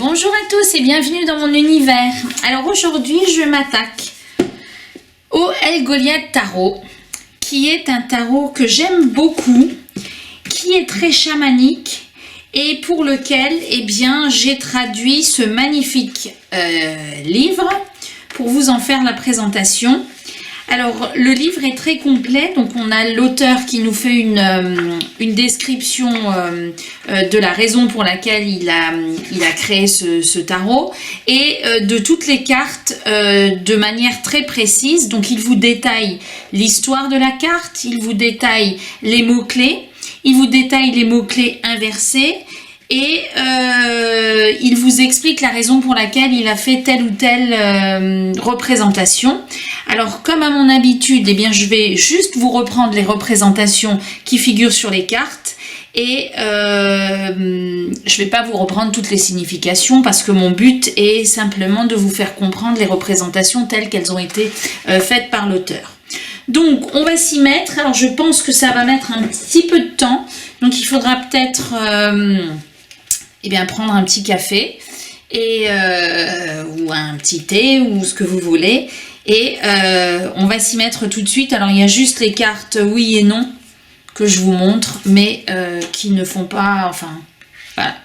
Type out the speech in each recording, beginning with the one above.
Bonjour à tous et bienvenue dans mon univers. Alors aujourd'hui je m'attaque au El Goliath Tarot, qui est un tarot que j'aime beaucoup, qui est très chamanique et pour lequel j'ai traduit ce magnifique livre pour vous en faire la présentation. Alors le livre est très complet, donc on a l'auteur qui nous fait une description de la raison pour laquelle il a créé ce tarot et de toutes les cartes de manière très précise. Donc il vous détaille l'histoire de la carte, il vous détaille les mots-clés, il vous détaille les mots-clés inversés et il vous explique la raison pour laquelle il a fait telle ou telle représentation. Alors comme à mon habitude, je vais juste vous reprendre les représentations qui figurent sur les cartes et je ne vais pas vous reprendre toutes les significations parce que mon but est simplement de vous faire comprendre les représentations telles qu'elles ont été faites par l'auteur. Donc on va s'y mettre. Alors je pense que ça va mettre un petit peu de temps, donc il faudra peut-être prendre un petit café et, ou un petit thé ou ce que vous voulez et on va s'y mettre tout de suite. Alors il y a juste les cartes oui et non que je vous montre mais qui ne font pas, voilà.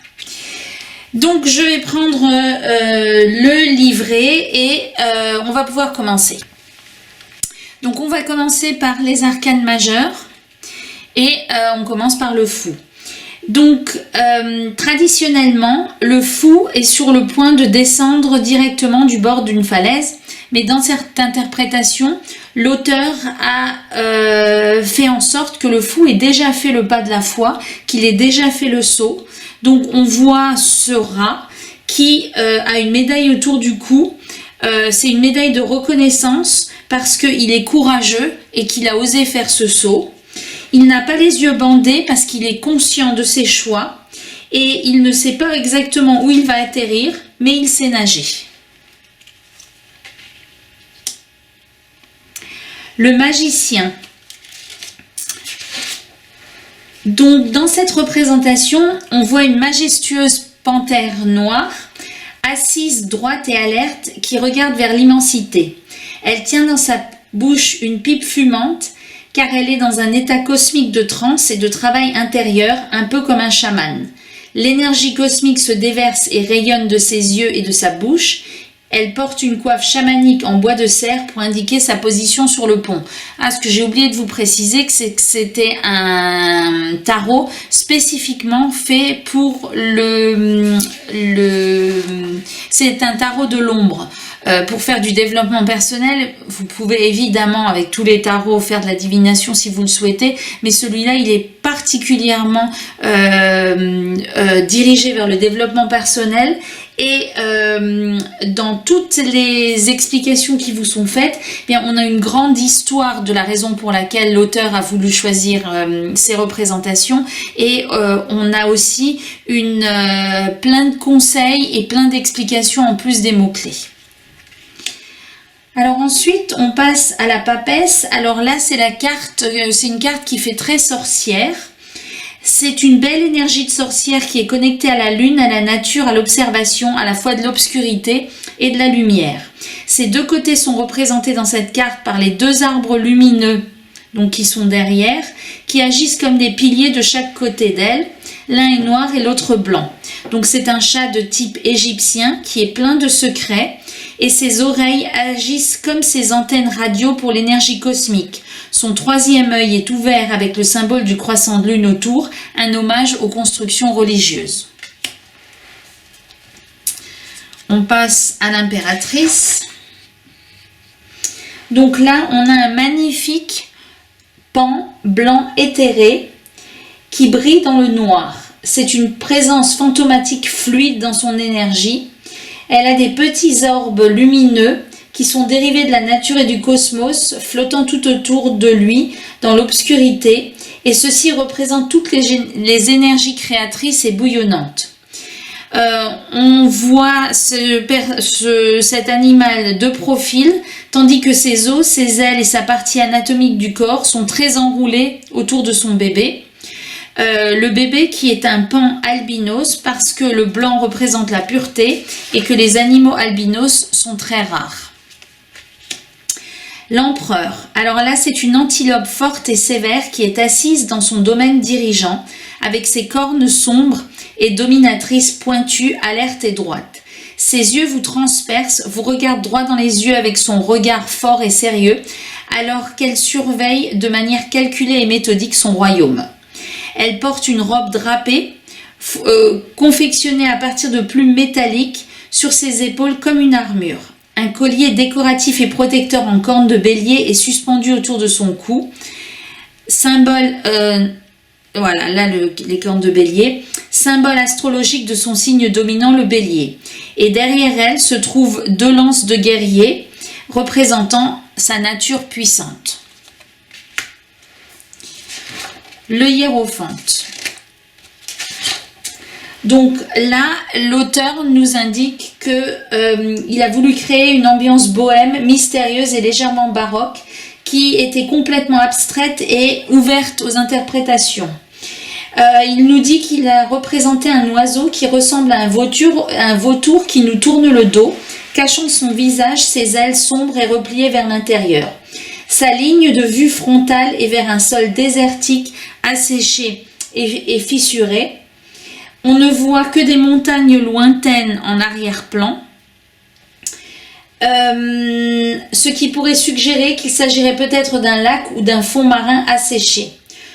Donc je vais prendre le livret et on va pouvoir commencer. Donc on va commencer par les arcanes majeures et on commence par le fou. Donc traditionnellement le fou est sur le point de descendre directement du bord d'une falaise, mais dans cette interprétation l'auteur a fait en sorte que le fou ait déjà fait le pas de la foi, qu'il ait déjà fait le saut. Donc on voit ce rat qui a une médaille autour du cou. C'est une médaille de reconnaissance parce qu'il est courageux et qu'il a osé faire ce saut. Il n'a pas les yeux bandés parce qu'il est conscient de ses choix et il ne sait pas exactement où il va atterrir, mais il sait nager. Le magicien. Donc dans cette représentation, on voit une majestueuse panthère noire assise droite et alerte qui regarde vers l'immensité. Elle tient dans sa bouche une pipe fumante car elle est dans un état cosmique de transe et de travail intérieur, un peu comme un chaman. L'énergie cosmique se déverse et rayonne de ses yeux et de sa bouche. Elle porte une coiffe chamanique en bois de cerf pour indiquer sa position sur le pont. Ah, ce que j'ai oublié de vous préciser, c'est que c'était un tarot spécifiquement fait pour c'est un tarot de l'ombre. Pour faire du développement personnel, vous pouvez évidemment avec tous les tarots faire de la divination si vous le souhaitez, mais celui-là il est particulièrement dirigé vers le développement personnel et dans toutes les explications qui vous sont faites, on a une grande histoire de la raison pour laquelle l'auteur a voulu choisir ces représentations et on a aussi plein de conseils et plein d'explications en plus des mots-clés. Alors ensuite, on passe à la papesse. Alors là, c'est une carte qui fait très sorcière. C'est une belle énergie de sorcière qui est connectée à la lune, à la nature, à l'observation, à la fois de l'obscurité et de la lumière. Ces deux côtés sont représentés dans cette carte par les deux arbres lumineux, donc qui sont derrière, qui agissent comme des piliers de chaque côté d'elle. L'un est noir et l'autre blanc. Donc c'est un chat de type égyptien qui est plein de secrets et ses oreilles agissent comme ses antennes radio pour l'énergie cosmique. Son troisième œil est ouvert avec le symbole du croissant de lune autour, un hommage aux constructions religieuses. On passe à l'impératrice. Donc là, on a un magnifique pan blanc éthéré qui brille dans le noir. C'est une présence fantomatique fluide dans son énergie. Elle a des petits orbes lumineux qui sont dérivés de la nature et du cosmos, flottant tout autour de lui dans l'obscurité, et ceci représente toutes les énergies créatrices et bouillonnantes. On voit cet animal de profil, tandis que ses os, ses ailes et sa partie anatomique du corps sont très enroulés autour de son bébé. le bébé qui est un pan albinos parce que le blanc représente la pureté et que les animaux albinos sont très rares. L'empereur. Alors là, c'est une antilope forte et sévère qui est assise dans son domaine dirigeant avec ses cornes sombres et dominatrices pointues, alertes et droites. Ses yeux vous transpercent, vous regarde droit dans les yeux avec son regard fort et sérieux, alors qu'elle surveille de manière calculée et méthodique son royaume. Elle porte une robe drapée, confectionnée à partir de plumes métalliques sur ses épaules comme une armure. Un collier décoratif et protecteur en cornes de bélier est suspendu autour de son cou. Symbole, voilà, là les cornes de bélier, symbole astrologique de son signe dominant, le bélier. Et derrière elle se trouvent 2 lances de guerrier représentant sa nature puissante. Le hiérophante. Donc là, l'auteur nous indique qu'il a voulu créer une ambiance bohème, mystérieuse et légèrement baroque qui était complètement abstraite et ouverte aux interprétations. Il nous dit qu'il a représenté un oiseau qui ressemble à un vautour qui nous tourne le dos, cachant son visage, ses ailes sombres et repliées vers l'intérieur. Sa ligne de vue frontale est vers un sol désertique, asséché et fissuré. On ne voit que des montagnes lointaines en arrière-plan, ce qui pourrait suggérer qu'il s'agirait peut-être d'un lac ou d'un fond marin asséché.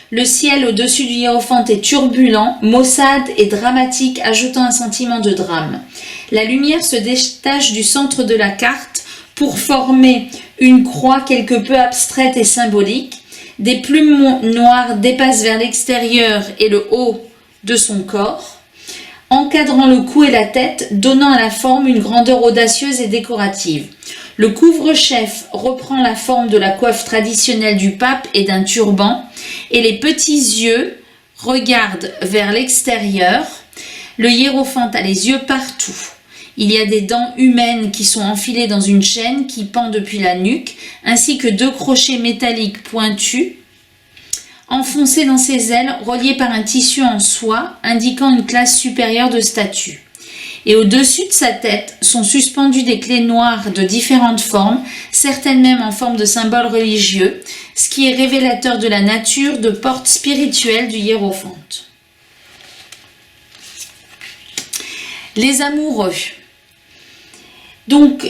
Le ciel au-dessus du hiérophante est turbulent, maussade et dramatique, ajoutant un sentiment de drame. La lumière se détache du centre de la carte pour former une croix quelque peu abstraite et symbolique. Des plumes noires dépassent vers l'extérieur et le haut de son corps, encadrant le cou et la tête, donnant à la forme une grandeur audacieuse et décorative. Le couvre-chef reprend la forme de la coiffe traditionnelle du pape et d'un turban, et les petits yeux regardent vers l'extérieur. Le hiérophante a les yeux partout. Il y a des dents humaines qui sont enfilées dans une chaîne qui pend depuis la nuque, ainsi que 2 crochets métalliques pointus, enfoncés dans ses ailes, reliés par un tissu en soie, indiquant une classe supérieure de statut. Et au-dessus de sa tête sont suspendues des clés noires de différentes formes, certaines même en forme de symboles religieux, ce qui est révélateur de la nature de porte spirituelle du hiérophante. Les amoureux. Donc,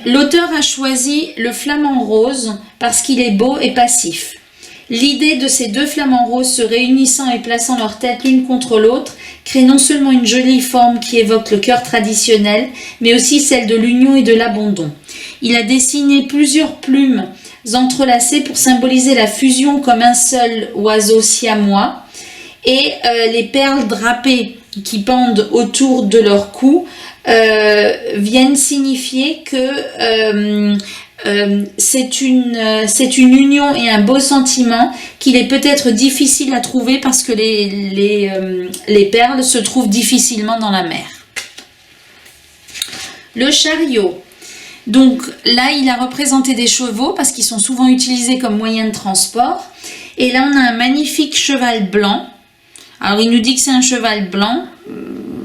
l'auteur a choisi le flamant rose parce qu'il est beau et passif. L'idée de ces 2 flamants roses se réunissant et plaçant leurs têtes l'une contre l'autre crée non seulement une jolie forme qui évoque le cœur traditionnel, mais aussi celle de l'union et de l'abandon. Il a dessiné plusieurs plumes entrelacées pour symboliser la fusion comme un seul oiseau siamois, et les perles drapées qui pendent autour de leur cou viennent signifier que c'est une union et un beau sentiment qu'il est peut-être difficile à trouver parce que les perles se trouvent difficilement dans la mer. Le chariot. Donc là, il a représenté des chevaux parce qu'ils sont souvent utilisés comme moyen de transport. Et là, on a un magnifique cheval blanc. Alors, il nous dit que c'est un cheval blanc.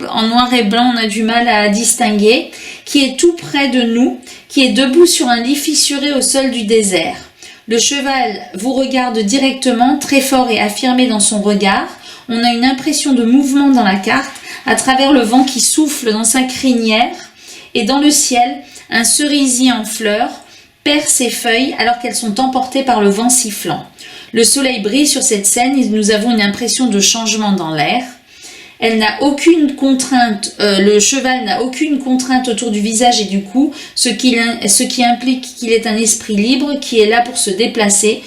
En noir et blanc, on a du mal à distinguer, qui est tout près de nous, qui est debout sur un lit fissuré au sol du désert. Le cheval vous regarde directement, très fort et affirmé dans son regard. On a une impression de mouvement dans la carte, à travers le vent qui souffle dans sa crinière, et dans le ciel, un cerisier en fleurs perd ses feuilles alors qu'elles sont emportées par le vent sifflant. Le soleil brille sur cette scène et nous avons une impression de changement dans l'air. Elle n'a aucune contrainte, le cheval n'a aucune contrainte autour du visage et du cou, ce qui implique qu'il est un esprit libre qui est là pour se déplacer.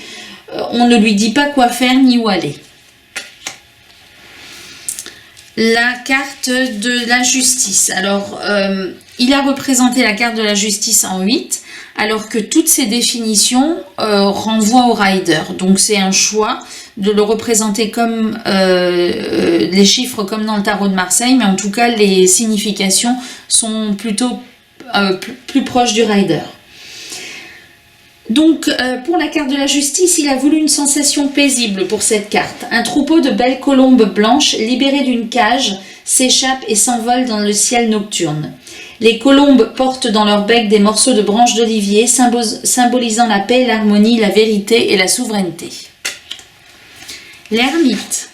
On ne lui dit pas quoi faire ni où aller. La carte de la justice. Alors, il a représenté la carte de la justice en 8, alors que toutes ces définitions renvoient au rider. Donc, c'est un choix de le représenter comme les chiffres comme dans le tarot de Marseille, mais en tout cas, les significations sont plutôt plus proches du rider. Donc, pour la carte de la justice, il a voulu une sensation paisible pour cette carte. Un troupeau de belles colombes blanches, libérées d'une cage, s'échappent et s'envolent dans le ciel nocturne. Les colombes portent dans leur bec des morceaux de branches d'olivier, symbolisant la paix, l'harmonie, la vérité et la souveraineté. L'ermite.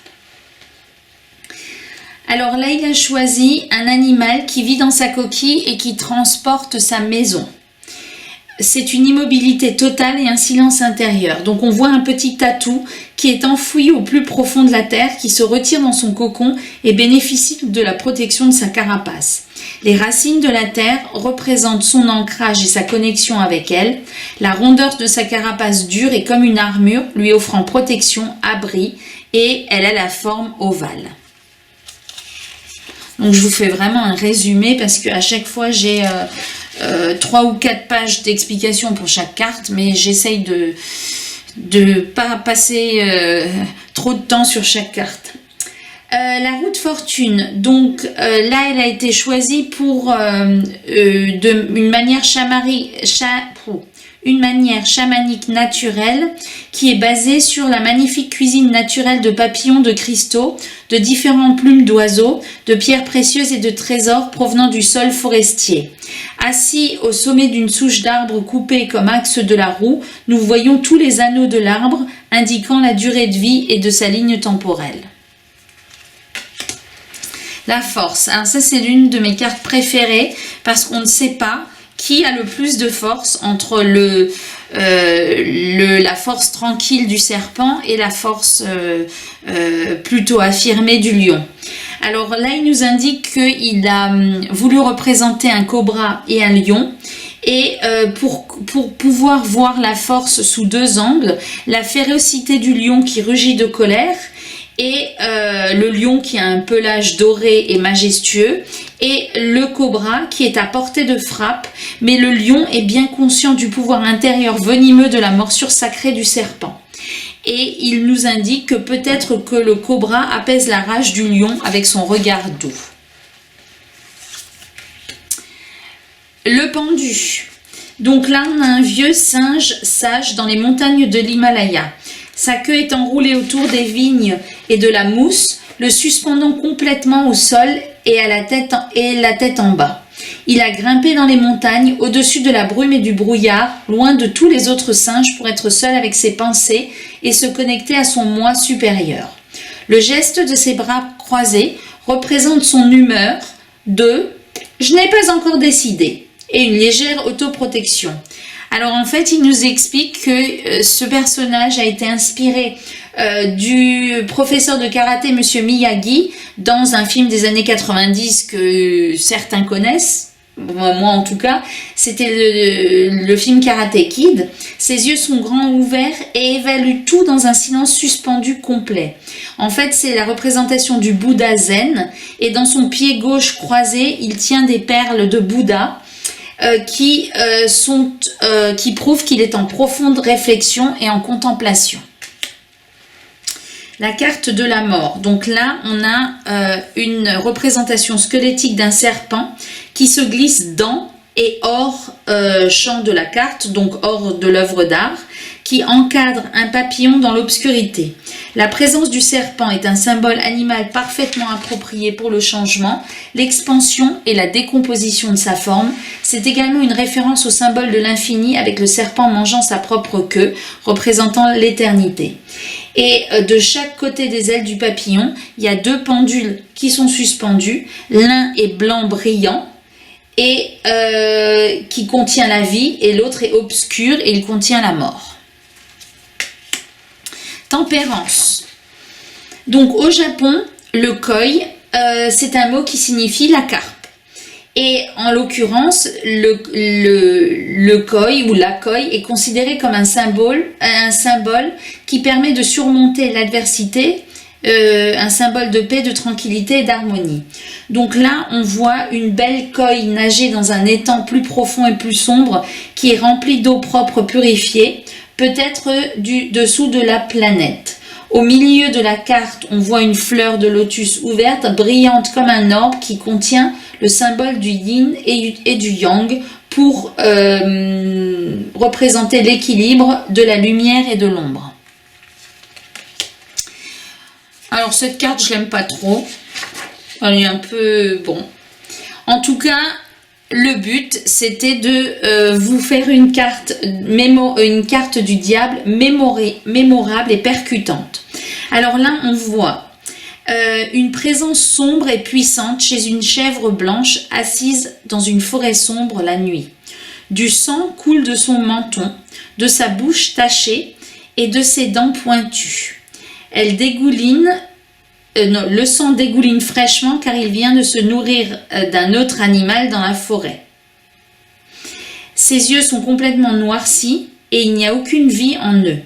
Alors là, il a choisi un animal qui vit dans sa coquille et qui transporte sa maison. C'est une immobilité totale et un silence intérieur. Donc on voit un petit tatou qui est enfoui au plus profond de la terre, qui se retire dans son cocon et bénéficie de la protection de sa carapace. Les racines de la terre représentent son ancrage et sa connexion avec elle. La rondeur de sa carapace dure est comme une armure, lui offrant protection, abri, et elle a la forme ovale. Donc je vous fais vraiment un résumé parce qu'à chaque fois j'ai 3 ou 4 pages d'explications pour chaque carte, mais j'essaye de pas passer trop de temps sur chaque carte. La roue de fortune, donc là elle a été choisie pour une manière chamanique naturelle qui est basée sur la magnifique cuisine naturelle de papillons, de cristaux, de différentes plumes d'oiseaux, de pierres précieuses et de trésors provenant du sol forestier. Assis au sommet d'une souche d'arbre coupée comme axe de la roue, nous voyons tous les anneaux de l'arbre indiquant la durée de vie et de sa ligne temporelle. La force, alors ça c'est l'une de mes cartes préférées parce qu'on ne sait pas qui a le plus de force entre la force tranquille du serpent et la force plutôt affirmée du lion. Alors là, il nous indique qu'il a voulu représenter un cobra et un lion. Et pour pouvoir voir la force sous 2 angles, la férocité du lion qui rugit de colère, et le lion qui a un pelage doré et majestueux, et le cobra qui est à portée de frappe, mais le lion est bien conscient du pouvoir intérieur venimeux de la morsure sacrée du serpent. Et il nous indique que peut-être que le cobra apaise la rage du lion avec son regard doux. Le pendu. Donc là, on a un vieux singe sage dans les montagnes de l'Himalaya. Sa queue est enroulée autour des vignes et de la mousse, le suspendant complètement au sol et la tête en bas. Il a grimpé dans les montagnes, au-dessus de la brume et du brouillard, loin de tous les autres singes pour être seul avec ses pensées et se connecter à son moi supérieur. Le geste de ses bras croisés représente son humeur de « je n'ai pas encore décidé » et une légère autoprotection. Alors en fait, il nous explique que ce personnage a été inspiré du professeur de karaté Monsieur Miyagi dans un film des années 90 que certains connaissent. Moi en tout cas, c'était le film Karate Kid. Ses yeux sont grands ouverts et évaluent tout dans un silence suspendu complet. En fait, c'est la représentation du Bouddha zen et dans son pied gauche croisé, il tient des perles de Bouddha qui prouvent qu'il est en profonde réflexion et en contemplation. La carte de la mort. Donc là, on a une représentation squelettique d'un serpent qui se glisse dans et hors champ de la carte, donc hors de l'œuvre d'art, qui encadre un papillon dans l'obscurité. La présence du serpent est un symbole animal parfaitement approprié pour le changement, l'expansion et la décomposition de sa forme. C'est également une référence au symbole de l'infini avec le serpent mangeant sa propre queue, représentant l'éternité. Et de chaque côté des ailes du papillon, il y a 2 pendules qui sont suspendus. L'un est blanc brillant et qui contient la vie, et l'autre est obscur et il contient la mort. Tempérance. Donc au Japon, le koi, c'est un mot qui signifie la carpe. Et en l'occurrence, le koi ou la koi est considéré comme un symbole qui permet de surmonter l'adversité, un symbole de paix, de tranquillité et d'harmonie. Donc là, on voit une belle koi nager dans un étang plus profond et plus sombre qui est rempli d'eau propre purifiée, peut-être du dessous de la planète. Au milieu de la carte, on voit une fleur de lotus ouverte, brillante comme un orbe qui contient le symbole du yin et du yang pour représenter l'équilibre de la lumière et de l'ombre. Alors cette carte, je l'aime pas trop. Elle est un peu... bon. En tout cas, le but, c'était de vous faire une carte du diable mémorable et percutante. Alors là, on voit une présence sombre et puissante chez une chèvre blanche assise dans une forêt sombre la nuit. Du sang coule de son menton, de sa bouche tachée et de ses dents pointues. Elle dégouline, le sang dégouline fraîchement car il vient de se nourrir d'un autre animal dans la forêt. Ses yeux sont complètement noircis et il n'y a aucune vie en eux.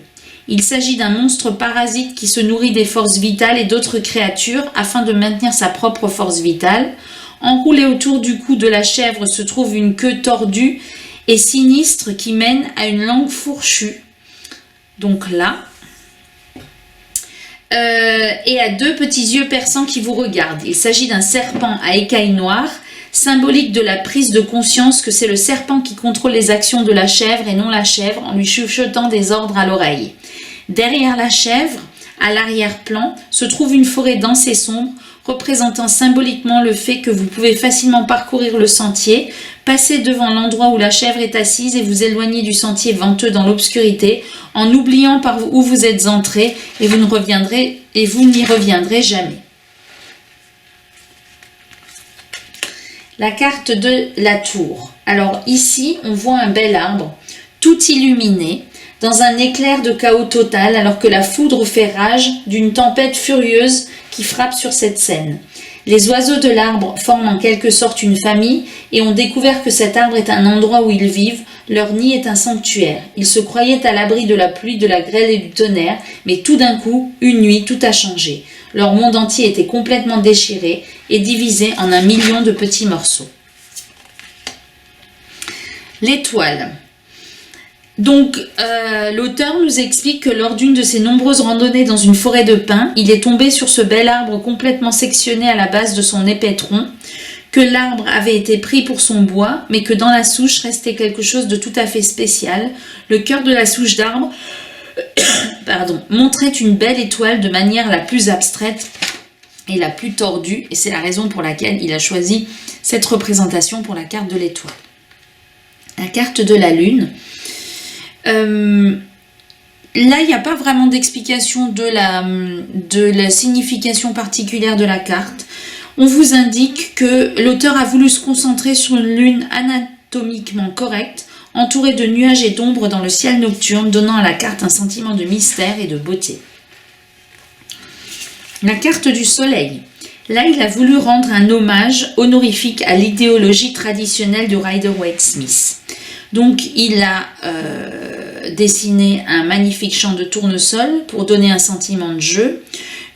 Il s'agit d'un monstre parasite qui se nourrit des forces vitales et d'autres créatures afin de maintenir sa propre force vitale. Enroulée autour du cou de la chèvre se trouve une queue tordue et sinistre qui mène à une langue fourchue. Donc là. Et à deux petits yeux perçants qui vous regardent. Il s'agit d'un serpent à écailles noires, symbolique de la prise de conscience que c'est le serpent qui contrôle les actions de la chèvre et non la chèvre en lui chuchotant des ordres à l'oreille. Derrière la chèvre, à l'arrière-plan, se trouve une forêt dense et sombre, représentant symboliquement le fait que vous pouvez facilement parcourir le sentier, passer devant l'endroit où la chèvre est assise et vous éloigner du sentier venteux dans l'obscurité, en oubliant par où vous êtes entré et vous n'y reviendrez jamais. La carte de la tour. Alors ici, on voit un bel arbre, tout illuminé, dans un éclair de chaos total, alors que la foudre fait rage d'une tempête furieuse qui frappe sur cette scène. Les oiseaux de l'arbre forment en quelque sorte une famille et ont découvert que cet arbre est un endroit où ils vivent, leur nid est un sanctuaire. Ils se croyaient à l'abri de la pluie, de la grêle et du tonnerre, mais tout d'un coup, une nuit, tout a changé. Leur monde entier était complètement déchiré et divisé en 1 million de petits morceaux. L'étoile. Donc, l'auteur nous explique que lors d'une de ses nombreuses randonnées dans une forêt de pins, il est tombé sur ce bel arbre complètement sectionné à la base de son épais tronc, que l'arbre avait été pris pour son bois, mais que dans la souche restait quelque chose de tout à fait spécial. Le cœur de la souche d'arbre montrait une belle étoile de manière la plus abstraite et la plus tordue, et c'est la raison pour laquelle il a choisi cette représentation pour la carte de l'étoile. La carte de la lune. Là, il n'y a pas vraiment d'explication de la signification particulière de la carte. On vous indique que l'auteur a voulu se concentrer sur une lune anatomiquement correcte, entourée de nuages et d'ombres dans le ciel nocturne, donnant à la carte un sentiment de mystère et de beauté. La carte du soleil. Là, il a voulu rendre un hommage honorifique à l'idéologie traditionnelle de Rider-Waite-Smith. Donc, il a dessiné un magnifique champ de tournesol pour donner un sentiment de jeu,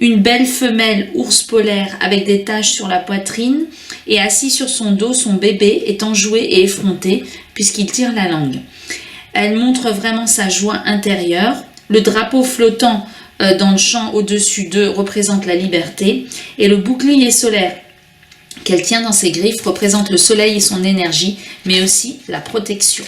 une belle femelle ours polaire avec des taches sur la poitrine et assis sur son dos, son bébé est enjoué et effronté puisqu'il tire la langue. Elle montre vraiment sa joie intérieure. Le drapeau flottant dans le champ au-dessus d'eux représente la liberté et le bouclier solaire qu'elle tient dans ses griffes représente le soleil et son énergie, mais aussi la protection.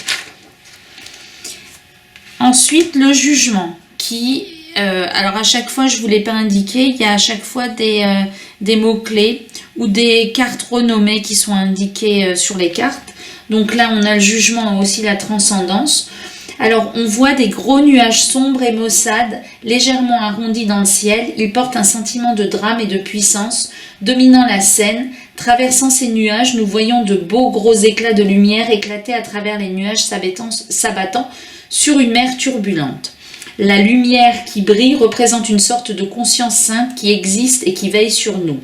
Ensuite, le jugement qui... alors à chaque fois, je ne vous l'ai pas indiqué, il y a à chaque fois des mots-clés ou des cartes renommées qui sont indiquées sur les cartes. Donc là, on a le jugement, aussi la transcendance. Alors, on voit des gros nuages sombres et maussades, légèrement arrondis dans le ciel. Ils portent un sentiment de drame et de puissance, dominant la scène. Traversant ces nuages, nous voyons de beaux gros éclats de lumière éclater à travers les nuages s'abattant sur une mer turbulente. La lumière qui brille représente une sorte de conscience sainte qui existe et qui veille sur nous.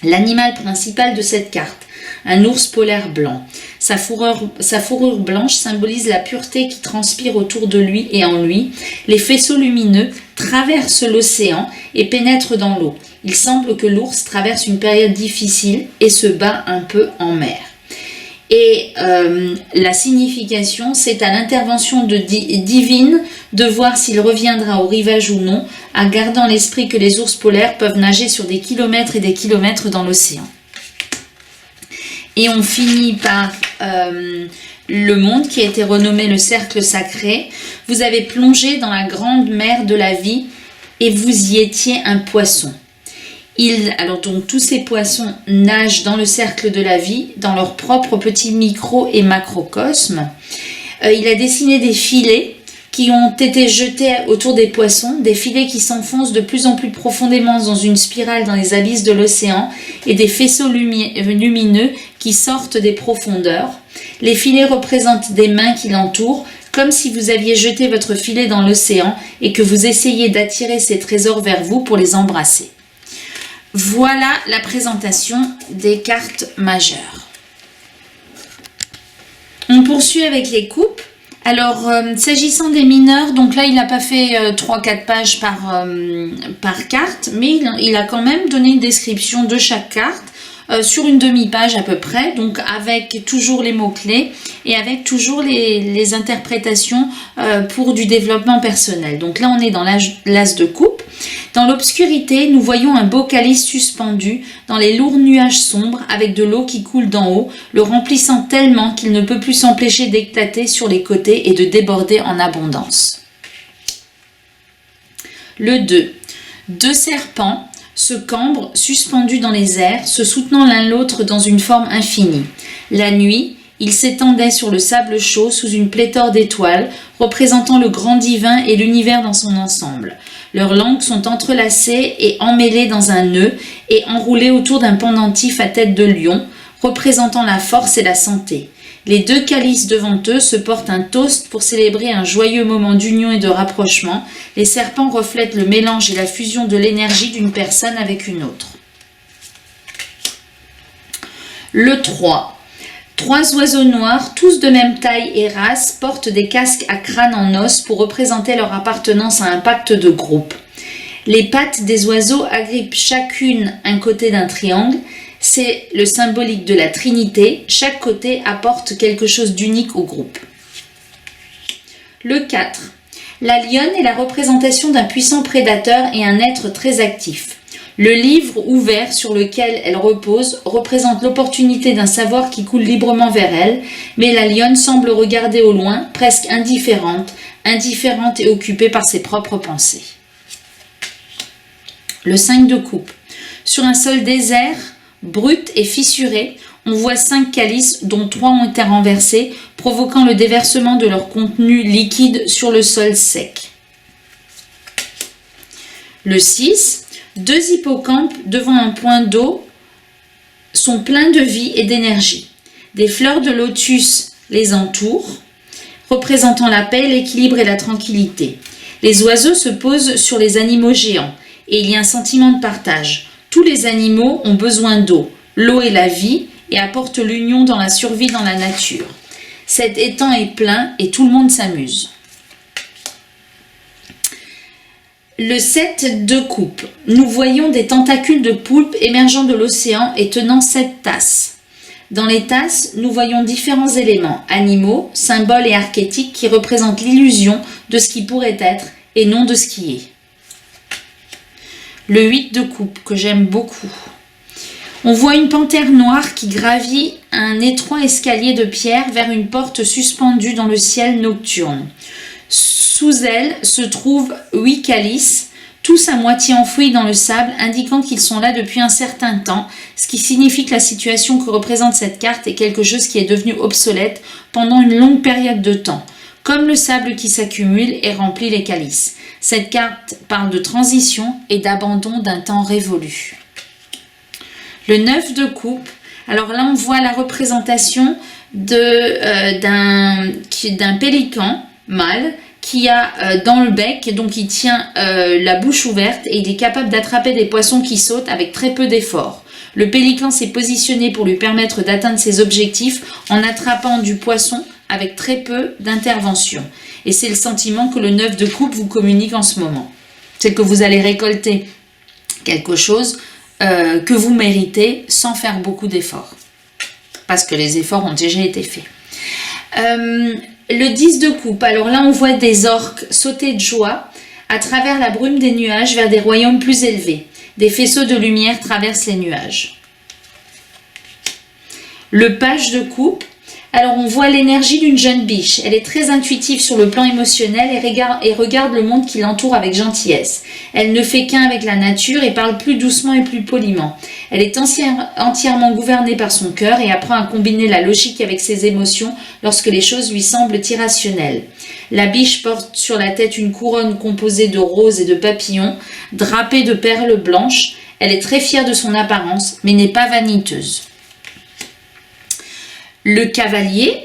L'animal principal de cette carte, un ours polaire blanc. Sa fourrure blanche symbolise la pureté qui transpire autour de lui et en lui. Les faisceaux lumineux traversent l'océan et pénètrent dans l'eau. Il semble que l'ours traverse une période difficile et se bat un peu en mer. Et la signification, c'est à l'intervention divine de voir s'il reviendra au rivage ou non, en gardant l'esprit que les ours polaires peuvent nager sur des kilomètres et des kilomètres dans l'océan. Et on finit par le monde qui a été renommé le cercle sacré. Vous avez plongé dans la grande mer de la vie et vous y étiez un poisson. Alors donc tous ces poissons nagent dans le cercle de la vie, dans leur propre petit micro et macrocosme. Il a dessiné des filets qui ont été jetés autour des poissons, des filets qui s'enfoncent de plus en plus profondément dans une spirale dans les abysses de l'océan et des faisceaux lumineux qui sortent des profondeurs. Les filets représentent des mains qui l'entourent, comme si vous aviez jeté votre filet dans l'océan et que vous essayiez d'attirer ces trésors vers vous pour les embrasser. Voilà la présentation des cartes majeures. On poursuit avec les coupes. Alors, s'agissant des mineurs, donc là, il n'a pas fait 3-4 pages par carte, mais il a quand même donné une description de chaque carte sur une demi-page à peu près, donc avec toujours les mots-clés et avec toujours les interprétations pour du développement personnel. Donc là, on est dans l'as de coupe. Dans l'obscurité, nous voyons un beau calice suspendu dans les lourds nuages sombres avec de l'eau qui coule d'en haut, le remplissant tellement qu'il ne peut plus s'empêcher d'éclater sur les côtés et de déborder en abondance. Le 2. Deux serpents se cambrent suspendus dans les airs, se soutenant l'un l'autre dans une forme infinie. La nuit, ils s'étendaient sur le sable chaud sous une pléthore d'étoiles, représentant le grand divin et l'univers dans son ensemble. Leurs langues sont entrelacées et emmêlées dans un nœud et enroulées autour d'un pendentif à tête de lion, représentant la force et la santé. Les deux calices devant eux se portent un toast pour célébrer un joyeux moment d'union et de rapprochement. Les serpents reflètent le mélange et la fusion de l'énergie d'une personne avec une autre. Le 3. Trois oiseaux noirs, tous de même taille et race, portent des casques à crâne en os pour représenter leur appartenance à un pacte de groupe. Les pattes des oiseaux agrippent chacune un côté d'un triangle. C'est le symbolique de la Trinité. Chaque côté apporte quelque chose d'unique au groupe. Le 4. La lionne est la représentation d'un puissant prédateur et un être très actif. Le livre ouvert sur lequel elle repose représente l'opportunité d'un savoir qui coule librement vers elle, mais la lionne semble regarder au loin, presque indifférente et occupée par ses propres pensées. Le 5 de coupe. Sur un sol désert, brut et fissuré, on voit 5 calices dont 3 ont été renversés, provoquant le déversement de leur contenu liquide sur le sol sec. Le 6. Deux hippocampes devant un point d'eau sont pleins de vie et d'énergie. Des fleurs de lotus les entourent, représentant la paix, l'équilibre et la tranquillité. Les oiseaux se posent sur les animaux géants et il y a un sentiment de partage. Tous les animaux ont besoin d'eau. L'eau est la vie et apporte l'union dans la survie dans la nature. Cet étang est plein et tout le monde s'amuse. Le 7 de coupe. Nous voyons des tentacules de poulpe émergeant de l'océan et tenant 7 tasses. Dans les tasses, nous voyons différents éléments, animaux, symboles et archétypes qui représentent l'illusion de ce qui pourrait être et non de ce qui est. Le 8 de coupe, que j'aime beaucoup. On voit une panthère noire qui gravit un étroit escalier de pierre vers une porte suspendue dans le ciel nocturne. Sous elle se trouvent 8 calices, tous à moitié enfouis dans le sable, indiquant qu'ils sont là depuis un certain temps, ce qui signifie que la situation que représente cette carte est quelque chose qui est devenu obsolète pendant une longue période de temps, comme le sable qui s'accumule et remplit les calices. Cette carte parle de transition et d'abandon d'un temps révolu. Le 9 de coupe, alors là on voit la représentation d'un pélican mâle qui a dans le bec, donc il tient la bouche ouverte et il est capable d'attraper des poissons qui sautent avec très peu d'effort. Le pélican s'est positionné pour lui permettre d'atteindre ses objectifs en attrapant du poisson avec très peu d'intervention. Et c'est le sentiment que le 9 de coupe vous communique en ce moment. C'est que vous allez récolter quelque chose que vous méritez sans faire beaucoup d'efforts. Parce que les efforts ont déjà été faits. Le 10 de coupe, alors là on voit des orques sauter de joie à travers la brume des nuages vers des royaumes plus élevés. Des faisceaux de lumière traversent les nuages. Le page de coupe, Alors on voit l'énergie d'une jeune biche. Elle est très intuitive sur le plan émotionnel et regarde le monde qui l'entoure avec gentillesse. Elle ne fait qu'un avec la nature et parle plus doucement et plus poliment. Elle est entièrement gouvernée par son cœur et apprend à combiner la logique avec ses émotions lorsque les choses lui semblent irrationnelles. La biche porte sur la tête une couronne composée de roses et de papillons, drapée de perles blanches. Elle est très fière de son apparence, mais n'est pas vaniteuse. Le cavalier,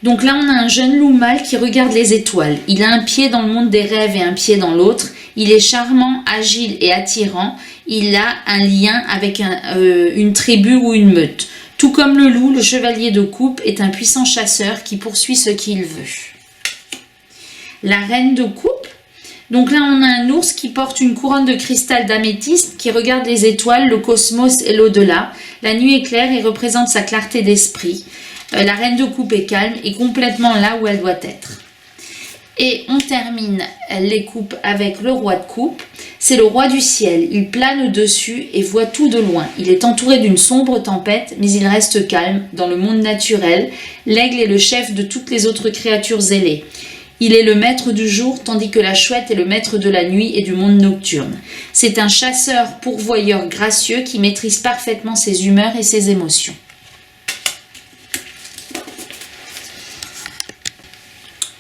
donc là on a un jeune loup mâle qui regarde les étoiles. Il a un pied dans le monde des rêves et un pied dans l'autre. Il est charmant, agile et attirant. Il a un lien avec une tribu ou une meute. Tout comme le loup, le chevalier de coupe est un puissant chasseur qui poursuit ce qu'il veut. La reine de coupe, donc là on a un ours qui porte une couronne de cristal d'améthyste qui regarde les étoiles, le cosmos et l'au-delà. La nuit est claire et représente sa clarté d'esprit. La reine de coupe est calme et complètement là où elle doit être. Et on termine les coupes avec le roi de coupe. C'est le roi du ciel. Il plane au-dessus et voit tout de loin. Il est entouré d'une sombre tempête, mais il reste calme dans le monde naturel. L'aigle est le chef de toutes les autres créatures ailées. Il est le maître du jour, tandis que la chouette est le maître de la nuit et du monde nocturne. C'est un chasseur pourvoyeur gracieux qui maîtrise parfaitement ses humeurs et ses émotions.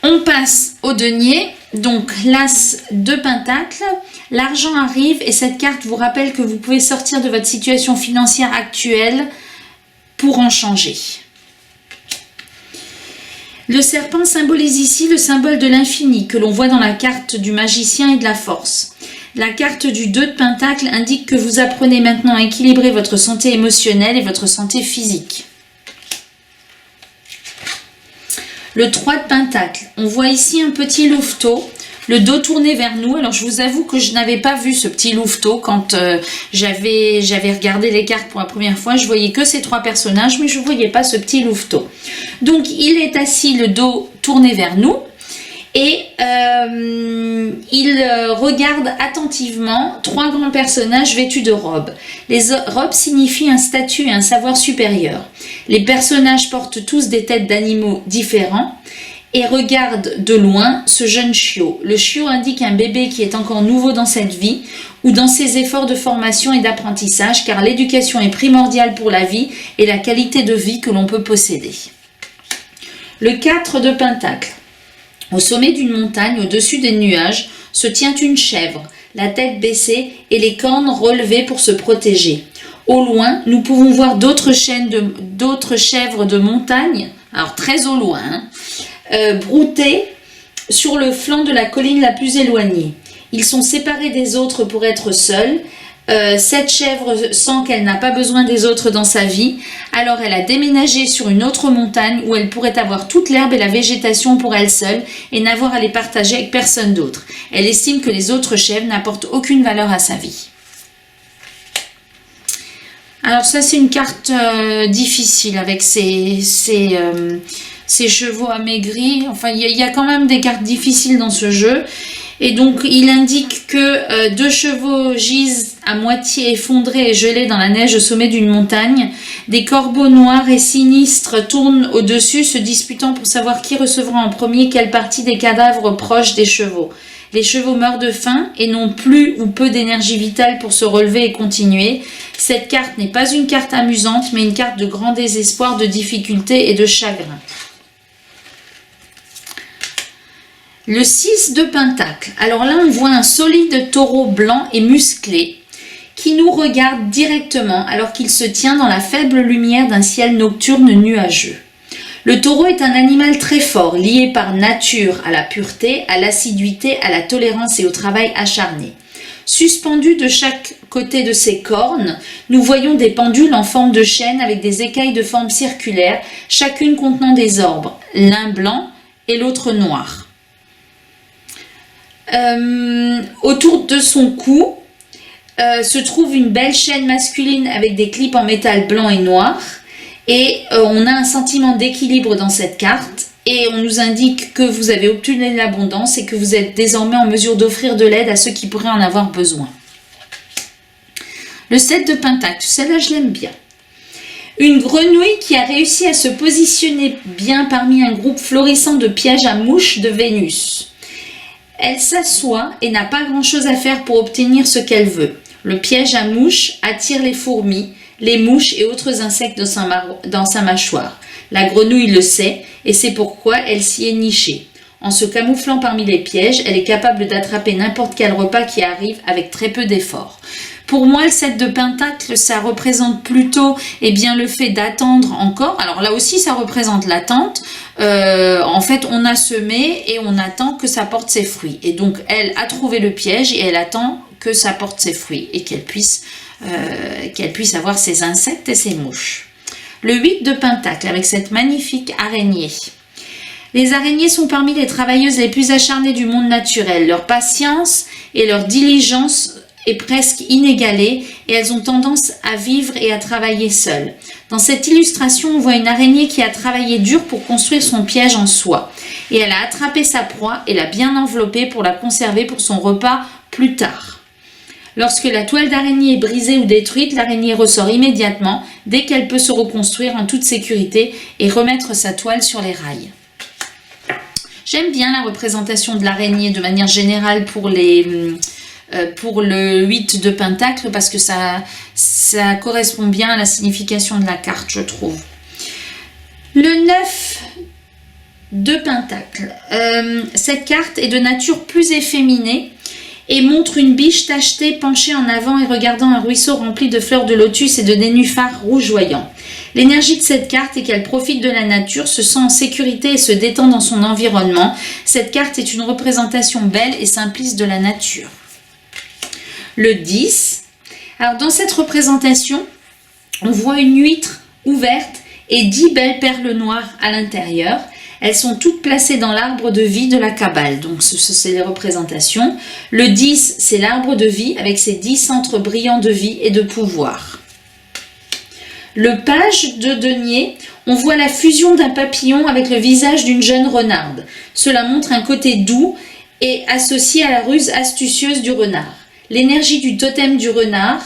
On passe au denier, donc l'as de pentacle. L'argent arrive et cette carte vous rappelle que vous pouvez sortir de votre situation financière actuelle pour en changer. Le serpent symbolise ici le symbole de l'infini que l'on voit dans la carte du magicien et de la force. La carte du 2 de pentacle indique que vous apprenez maintenant à équilibrer votre santé émotionnelle et votre santé physique. Le 3 de pentacle, on voit ici un petit louveteau, le dos tourné vers nous. Alors je vous avoue que je n'avais pas vu ce petit louveteau quand j'avais regardé les cartes pour la première fois. Je voyais que ces 3 personnages, mais je ne voyais pas ce petit louveteau. Donc il est assis, le dos tourné vers nous. Et il regarde attentivement 3 grands personnages vêtus de robes. Les robes signifient un statut et un savoir supérieur. Les personnages portent tous des têtes d'animaux différents et regardent de loin ce jeune chiot. Le chiot indique un bébé qui est encore nouveau dans cette vie ou dans ses efforts de formation et d'apprentissage, car l'éducation est primordiale pour la vie et la qualité de vie que l'on peut posséder. Le 4 de pentacle. Au sommet d'une montagne, au-dessus des nuages, se tient une chèvre, la tête baissée et les cornes relevées pour se protéger. Au loin, nous pouvons voir d'autres chèvres de montagne, alors très au loin, broutées sur le flanc de la colline la plus éloignée. Ils sont séparés des autres pour être seuls. Cette chèvre sent qu'elle n'a pas besoin des autres dans sa vie, alors elle a déménagé sur une autre montagne où elle pourrait avoir toute l'herbe et la végétation pour elle seule et n'avoir à les partager avec personne d'autre. Elle estime que les autres chèvres n'apportent aucune valeur à sa vie. Alors ça c'est une carte difficile avec ces chevaux amaigris. Enfin il y a quand même des cartes difficiles dans ce jeu. Et donc, il indique que 2 chevaux gisent à moitié effondrés et gelés dans la neige au sommet d'une montagne. Des corbeaux noirs et sinistres tournent au-dessus, se disputant pour savoir qui recevra en premier quelle partie des cadavres proches des chevaux. Les chevaux meurent de faim et n'ont plus ou peu d'énergie vitale pour se relever et continuer. Cette carte n'est pas une carte amusante, mais une carte de grand désespoir, de difficulté et de chagrin. Le 6 de pentacle. Alors là, on voit un solide taureau blanc et musclé qui nous regarde directement alors qu'il se tient dans la faible lumière d'un ciel nocturne nuageux. Le taureau est un animal très fort, lié par nature à la pureté, à l'assiduité, à la tolérance et au travail acharné. Suspendus de chaque côté de ses cornes, nous voyons des pendules en forme de chaîne avec des écailles de forme circulaire, chacune contenant des orbes, l'un blanc et l'autre noir. Autour de son cou se trouve une belle chaîne masculine avec des clips en métal blanc et noir et on a un sentiment d'équilibre dans cette carte et on nous indique que vous avez obtenu l'abondance et que vous êtes désormais en mesure d'offrir de l'aide à ceux qui pourraient en avoir besoin. Le 7 de pentacle, celle-là je l'aime bien. Une grenouille qui a réussi à se positionner bien parmi un groupe florissant de pièges à mouches de Vénus. Elle s'assoit et n'a pas grand-chose à faire pour obtenir ce qu'elle veut. Le piège à mouches attire les fourmis, les mouches et autres insectes dans sa mâchoire. La grenouille le sait et c'est pourquoi elle s'y est nichée. En se camouflant parmi les pièges, elle est capable d'attraper n'importe quel repas qui arrive avec très peu d'efforts. Pour moi, le 7 de Pentacle, ça représente plutôt le fait d'attendre encore. Alors là aussi, ça représente l'attente. En fait, on a semé et on attend que ça porte ses fruits. Et donc, elle a trouvé le piège et elle attend que ça porte ses fruits et qu'elle puisse avoir ses insectes et ses mouches. Le 8 de Pentacle, avec cette magnifique araignée. Les araignées sont parmi les travailleuses les plus acharnées du monde naturel. Leur patience et leur diligence est presque inégalée et elles ont tendance à vivre et à travailler seules. Dans cette illustration, on voit une araignée qui a travaillé dur pour construire son piège en soie. Et elle a attrapé sa proie et l'a bien enveloppée pour la conserver pour son repas plus tard. Lorsque la toile d'araignée est brisée ou détruite, l'araignée ressort immédiatement dès qu'elle peut se reconstruire en toute sécurité et remettre sa toile sur les rails. J'aime bien la représentation de l'araignée de manière générale pour le 8 de Pentacle parce que ça correspond bien à la signification de la carte, je trouve. Le 9 de Pentacle. Cette carte est de nature plus efféminée et montre une biche tachetée penchée en avant et regardant un ruisseau rempli de fleurs de lotus et de nénuphars rougeoyants. L'énergie de cette carte est qu'elle profite de la nature, se sent en sécurité et se détend dans son environnement. Cette carte est une représentation belle et simpliste de la nature. Le 10. Alors dans cette représentation, on voit une huître ouverte et 10 belles perles noires à l'intérieur. Elles sont toutes placées dans l'arbre de vie de la Kabbale. Donc, c'est les représentations. Le 10, c'est l'arbre de vie avec ses 10 centres brillants de vie et de pouvoir. Le page de denier, on voit la fusion d'un papillon avec le visage d'une jeune renarde. Cela montre un côté doux et associé à la ruse astucieuse du renard. L'énergie du totem du renard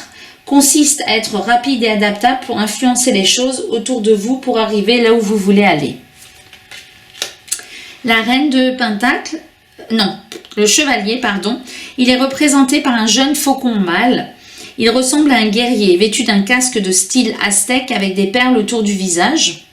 consiste à être rapide et adaptable pour influencer les choses autour de vous pour arriver là où vous voulez aller. La reine de Pentacle, le chevalier, il est représenté par un jeune faucon mâle. Il ressemble à un guerrier vêtu d'un casque de style aztèque avec des perles autour du visage.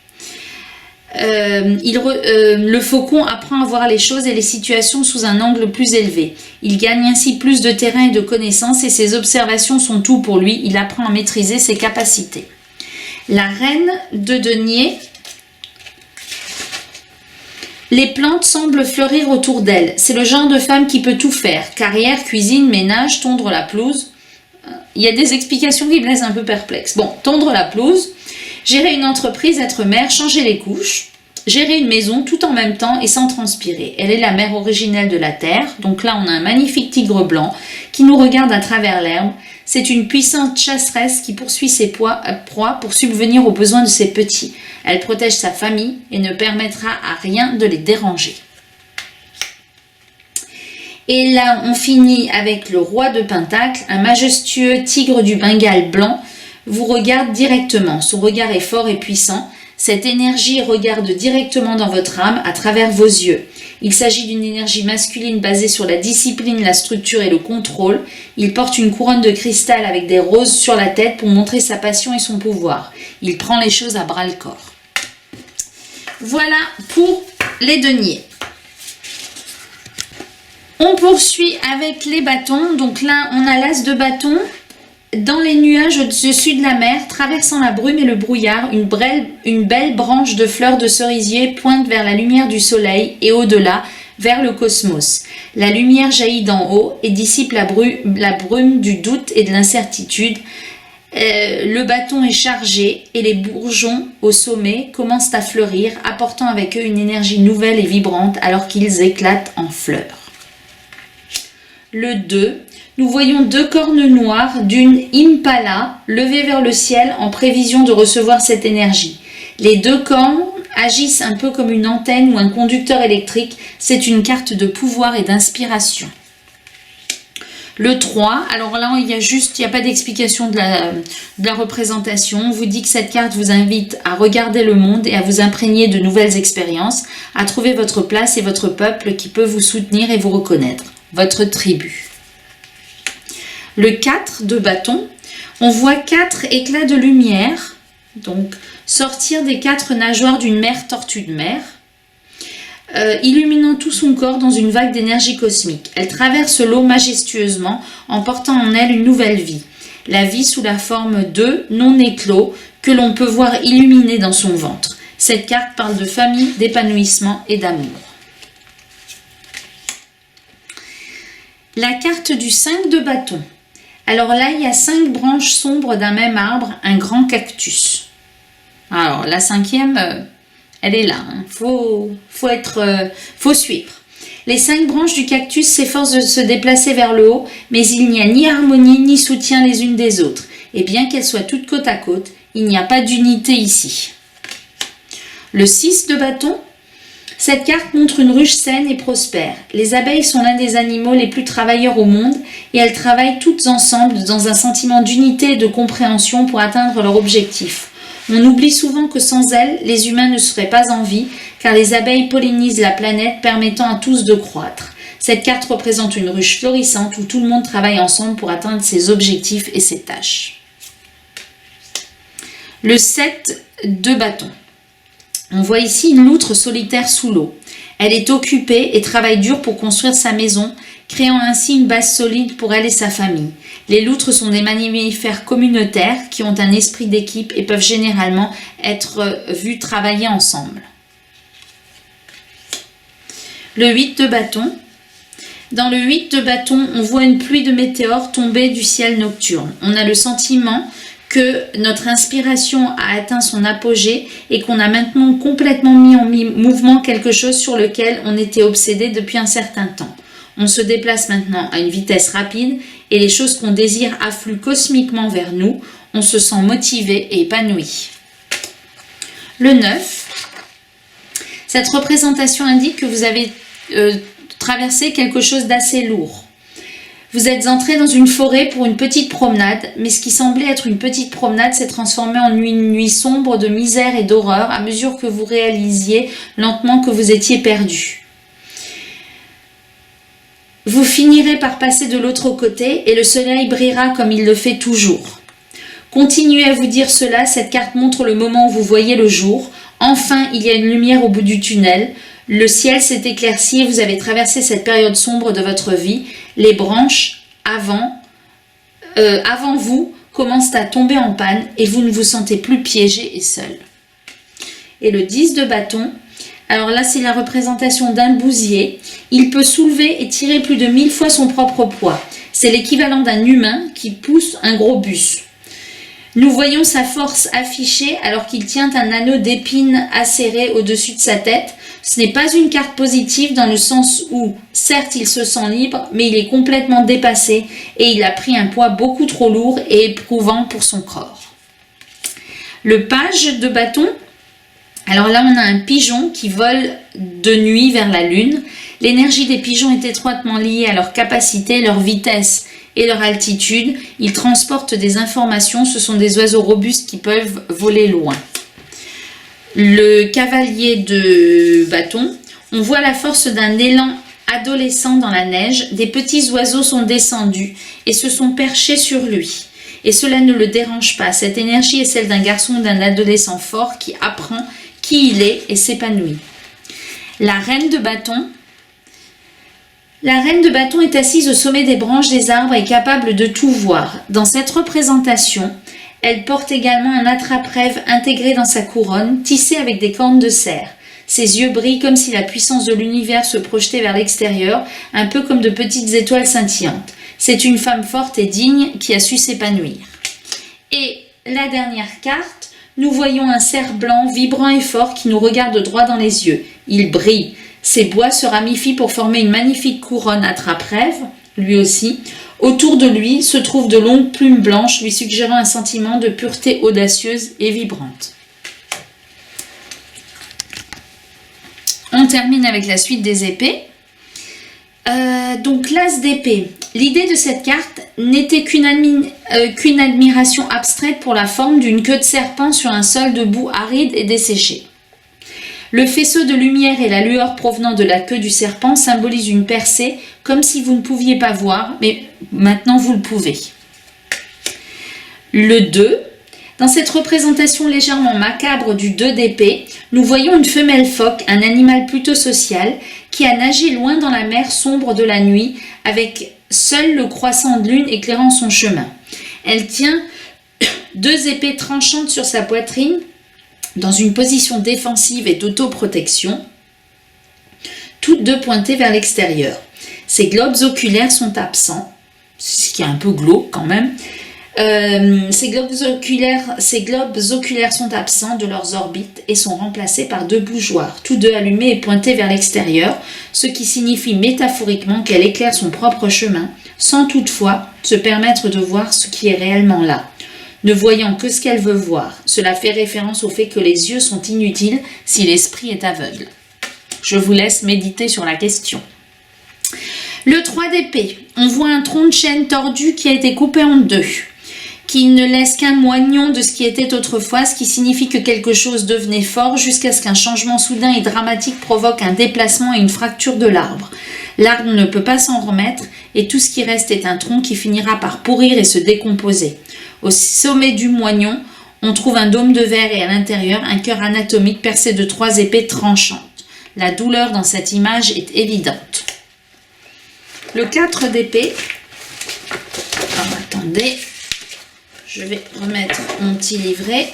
Le faucon apprend à voir les choses et les situations sous un angle plus élevé. Il gagne ainsi plus de terrain et de connaissances et ses observations sont tout pour lui. Il apprend à maîtriser ses capacités. La reine de denier. Les plantes semblent fleurir autour d'elle. C'est le genre de femme qui peut tout faire. Carrière, cuisine, ménage, tondre la pelouse. Il y a des explications qui me laissent un peu perplexe. Bon, tondre la pelouse, gérer une entreprise, être mère, changer les couches, gérer une maison tout en même temps et sans transpirer. Elle est la mère originelle de la terre. Donc là, on a un magnifique tigre blanc qui nous regarde à travers l'herbe. C'est une puissante chasseresse qui poursuit ses proies pour subvenir aux besoins de ses petits. Elle protège sa famille et ne permettra à rien de les déranger. Et là, on finit avec le roi de Pentacle, un majestueux tigre du Bengale blanc, vous regarde directement. Son regard est fort et puissant. Cette énergie regarde directement dans votre âme à travers vos yeux. Il s'agit d'une énergie masculine basée sur la discipline, la structure et le contrôle. Il porte une couronne de cristal avec des roses sur la tête pour montrer sa passion et son pouvoir. Il prend les choses à bras-le-corps. Voilà pour les deniers. On poursuit avec les bâtons. Donc là, on a l'as de bâton. Dans les nuages au-dessus de la mer, traversant la brume et le brouillard, une belle branche de fleurs de cerisier pointe vers la lumière du soleil et au-delà, vers le cosmos. La lumière jaillit d'en haut et dissipe la brume du doute et de l'incertitude. Le bâton est chargé et les bourgeons au sommet commencent à fleurir, apportant avec eux une énergie nouvelle et vibrante alors qu'ils éclatent en fleurs. Le 2. Nous voyons 2 cornes noires d'une impala levées vers le ciel en prévision de recevoir cette énergie. Les 2 cornes agissent un peu comme une antenne ou un conducteur électrique. C'est une carte de pouvoir et d'inspiration. Le 3, alors là, il n'y a pas d'explication de la représentation. On vous dit que cette carte vous invite à regarder le monde et à vous imprégner de nouvelles expériences, à trouver votre place et votre peuple qui peut vous soutenir et vous reconnaître, votre tribu. Le 4 de bâton, on voit 4 éclats de lumière, donc sortir des 4 nageoires d'une mère tortue de mer, illuminant tout son corps dans une vague d'énergie cosmique. Elle traverse l'eau majestueusement en portant en elle une nouvelle vie. La vie sous la forme d'œufs non éclos que l'on peut voir illuminés dans son ventre. Cette carte parle de famille, d'épanouissement et d'amour. La carte du 5 de bâton. Alors là, il y a 5 branches sombres d'un même arbre, un grand cactus. Alors, la 5e, elle est là. Faut suivre. Les 5 branches du cactus s'efforcent de se déplacer vers le haut, mais il n'y a ni harmonie ni soutien les unes des autres. Et bien qu'elles soient toutes côte à côte, il n'y a pas d'unité ici. Le 6 de bâton. Cette carte montre une ruche saine et prospère. Les abeilles sont l'un des animaux les plus travailleurs au monde et elles travaillent toutes ensemble dans un sentiment d'unité et de compréhension pour atteindre leur objectif. On oublie souvent que sans elles, les humains ne seraient pas en vie car les abeilles pollinisent la planète permettant à tous de croître. Cette carte représente une ruche florissante où tout le monde travaille ensemble pour atteindre ses objectifs et ses tâches. Le 7 de bâton. On voit ici une loutre solitaire sous l'eau. Elle est occupée et travaille dur pour construire sa maison, créant ainsi une base solide pour elle et sa famille. Les loutres sont des mammifères communautaires qui ont un esprit d'équipe et peuvent généralement être vus travailler ensemble. Le 8 de bâton. Dans le 8 de bâton, on voit une pluie de météores tomber du ciel nocturne. On a le sentiment que notre inspiration a atteint son apogée et qu'on a maintenant complètement mis en mouvement quelque chose sur lequel on était obsédé depuis un certain temps. On se déplace maintenant à une vitesse rapide et les choses qu'on désire affluent cosmiquement vers nous. On se sent motivé et épanoui. Le 9. Cette représentation indique que vous avez traversé quelque chose d'assez lourd. Vous êtes entré dans une forêt pour une petite promenade, mais ce qui semblait être une petite promenade s'est transformé en une nuit sombre de misère et d'horreur à mesure que vous réalisiez lentement que vous étiez perdu. Vous finirez par passer de l'autre côté et le soleil brillera comme il le fait toujours. Continuez à vous dire cela, cette carte montre le moment où vous voyez le jour. Enfin, il y a une lumière au bout du tunnel. Le ciel s'est éclairci et vous avez traversé cette période sombre de votre vie. Les branches avant vous commencent à tomber en panne et vous ne vous sentez plus piégé et seul. Et le 10 de bâton, alors là c'est la représentation d'un bousier. Il peut soulever et tirer plus de 1000 fois son propre poids. C'est l'équivalent d'un humain qui pousse un gros bus. Nous voyons sa force affichée alors qu'il tient un anneau d'épines acéré au-dessus de sa tête. Ce n'est pas une carte positive dans le sens où, certes, il se sent libre, mais il est complètement dépassé et il a pris un poids beaucoup trop lourd et éprouvant pour son corps. Le page de bâton, alors là, on a un pigeon qui vole de nuit vers la lune. L'énergie des pigeons est étroitement liée à leur capacité, leur vitesse et leur altitude. Ils transportent des informations, ce sont des oiseaux robustes qui peuvent voler loin. Le cavalier de bâton, on voit la force d'un élan adolescent dans la neige. Des petits oiseaux sont descendus et se sont perchés sur lui. Et cela ne le dérange pas. Cette énergie est celle d'un garçon ou d'un adolescent fort qui apprend qui il est et s'épanouit. La reine de bâton. La reine de bâton est assise au sommet des branches des arbres et capable de tout voir. Dans cette représentation, elle porte également un attrape-rêve intégré dans sa couronne, tissé avec des cornes de cerf. Ses yeux brillent comme si la puissance de l'univers se projetait vers l'extérieur, un peu comme de petites étoiles scintillantes. C'est une femme forte et digne qui a su s'épanouir. Et la dernière carte, nous voyons un cerf blanc, vibrant et fort qui nous regarde droit dans les yeux. Il brille. Ses bois se ramifient pour former une magnifique couronne attrape-rêve, lui aussi. Autour de lui se trouvent de longues plumes blanches, lui suggérant un sentiment de pureté audacieuse et vibrante. On termine avec la suite des épées. Donc l'as d'épée. L'idée de cette carte n'était qu'une admiration abstraite pour la forme d'une queue de serpent sur un sol de boue aride et desséché. Le faisceau de lumière et la lueur provenant de la queue du serpent symbolisent une percée, comme si vous ne pouviez pas voir, mais maintenant vous le pouvez. Le 2. Dans cette représentation légèrement macabre du 2 d'épée, nous voyons une femelle phoque, un animal plutôt social, qui a nagé loin dans la mer sombre de la nuit, avec seul le croissant de lune éclairant son chemin. Elle tient 2 épées tranchantes sur sa poitrine, dans une position défensive et d'autoprotection, toutes 2 pointées vers l'extérieur. Ses globes oculaires sont absents, ce qui est un peu glauque quand même. Ces globes oculaires sont absents de leurs orbites et sont remplacés par 2 bougeoirs, tous 2 allumés et pointés vers l'extérieur, ce qui signifie métaphoriquement qu'elle éclaire son propre chemin, sans toutefois se permettre de voir ce qui est réellement là. Ne voyant que ce qu'elle veut voir, cela fait référence au fait que les yeux sont inutiles si l'esprit est aveugle. Je vous laisse méditer sur la question. Le 3 d'épée, on voit un tronc de chêne tordu qui a été coupé en 2. Qui ne laisse qu'un moignon de ce qui était autrefois, ce qui signifie que quelque chose devenait fort jusqu'à ce qu'un changement soudain et dramatique provoque un déplacement et une fracture de l'arbre. L'arbre ne peut pas s'en remettre et tout ce qui reste est un tronc qui finira par pourrir et se décomposer. Au sommet du moignon, on trouve un dôme de verre et à l'intérieur un cœur anatomique percé de 3 épées tranchantes. La douleur dans cette image est évidente. Le 4 d'épée, attendez, je vais remettre mon petit livret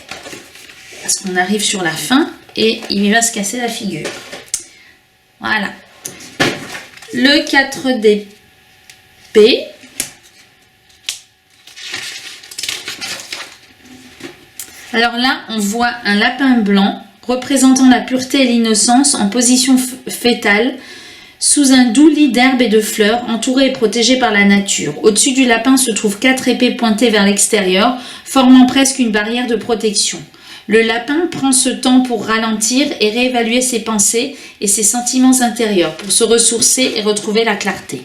parce qu'on arrive sur la fin et il va se casser la figure. Voilà. Le 4 d'épée. Alors là, on voit un lapin blanc représentant la pureté et l'innocence en position fœtale sous un doux lit d'herbes et de fleurs, entouré et protégé par la nature. Au-dessus du lapin se trouvent 4 épées pointées vers l'extérieur, formant presque une barrière de protection. Le lapin prend ce temps pour ralentir et réévaluer ses pensées et ses sentiments intérieurs, pour se ressourcer et retrouver la clarté.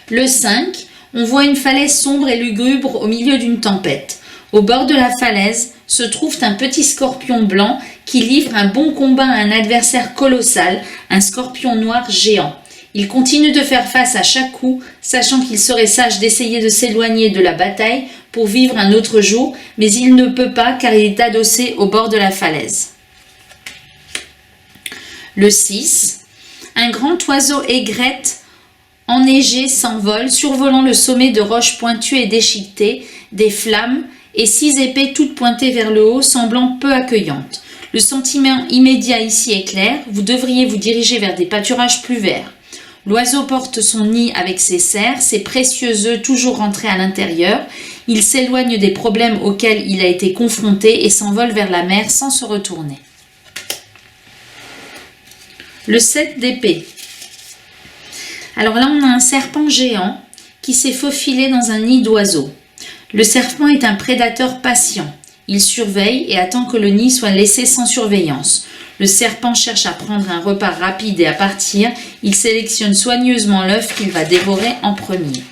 Le 5, on voit une falaise sombre et lugubre au milieu d'une tempête. Au bord de la falaise se trouve un petit scorpion blanc qui livre un bon combat à un adversaire colossal, un scorpion noir géant. Il continue de faire face à chaque coup, sachant qu'il serait sage d'essayer de s'éloigner de la bataille pour vivre un autre jour, mais il ne peut pas car il est adossé au bord de la falaise. Le 6. Un grand oiseau aigrette enneigé s'envole, survolant le sommet de roches pointues et déchiquetées, des flammes, et 6 épées toutes pointées vers le haut, semblant peu accueillantes. Le sentiment immédiat ici est clair, vous devriez vous diriger vers des pâturages plus verts. L'oiseau porte son nid avec ses serres, ses précieux œufs toujours rentrés à l'intérieur. Il s'éloigne des problèmes auxquels il a été confronté et s'envole vers la mer sans se retourner. Le 7 d'épée. Alors là, on a un serpent géant qui s'est faufilé dans un nid d'oiseaux. Le serpent est un prédateur patient. Il surveille et attend que le nid soit laissé sans surveillance. Le serpent cherche à prendre un repas rapide et à partir. Il sélectionne soigneusement l'œuf qu'il va dévorer en premier.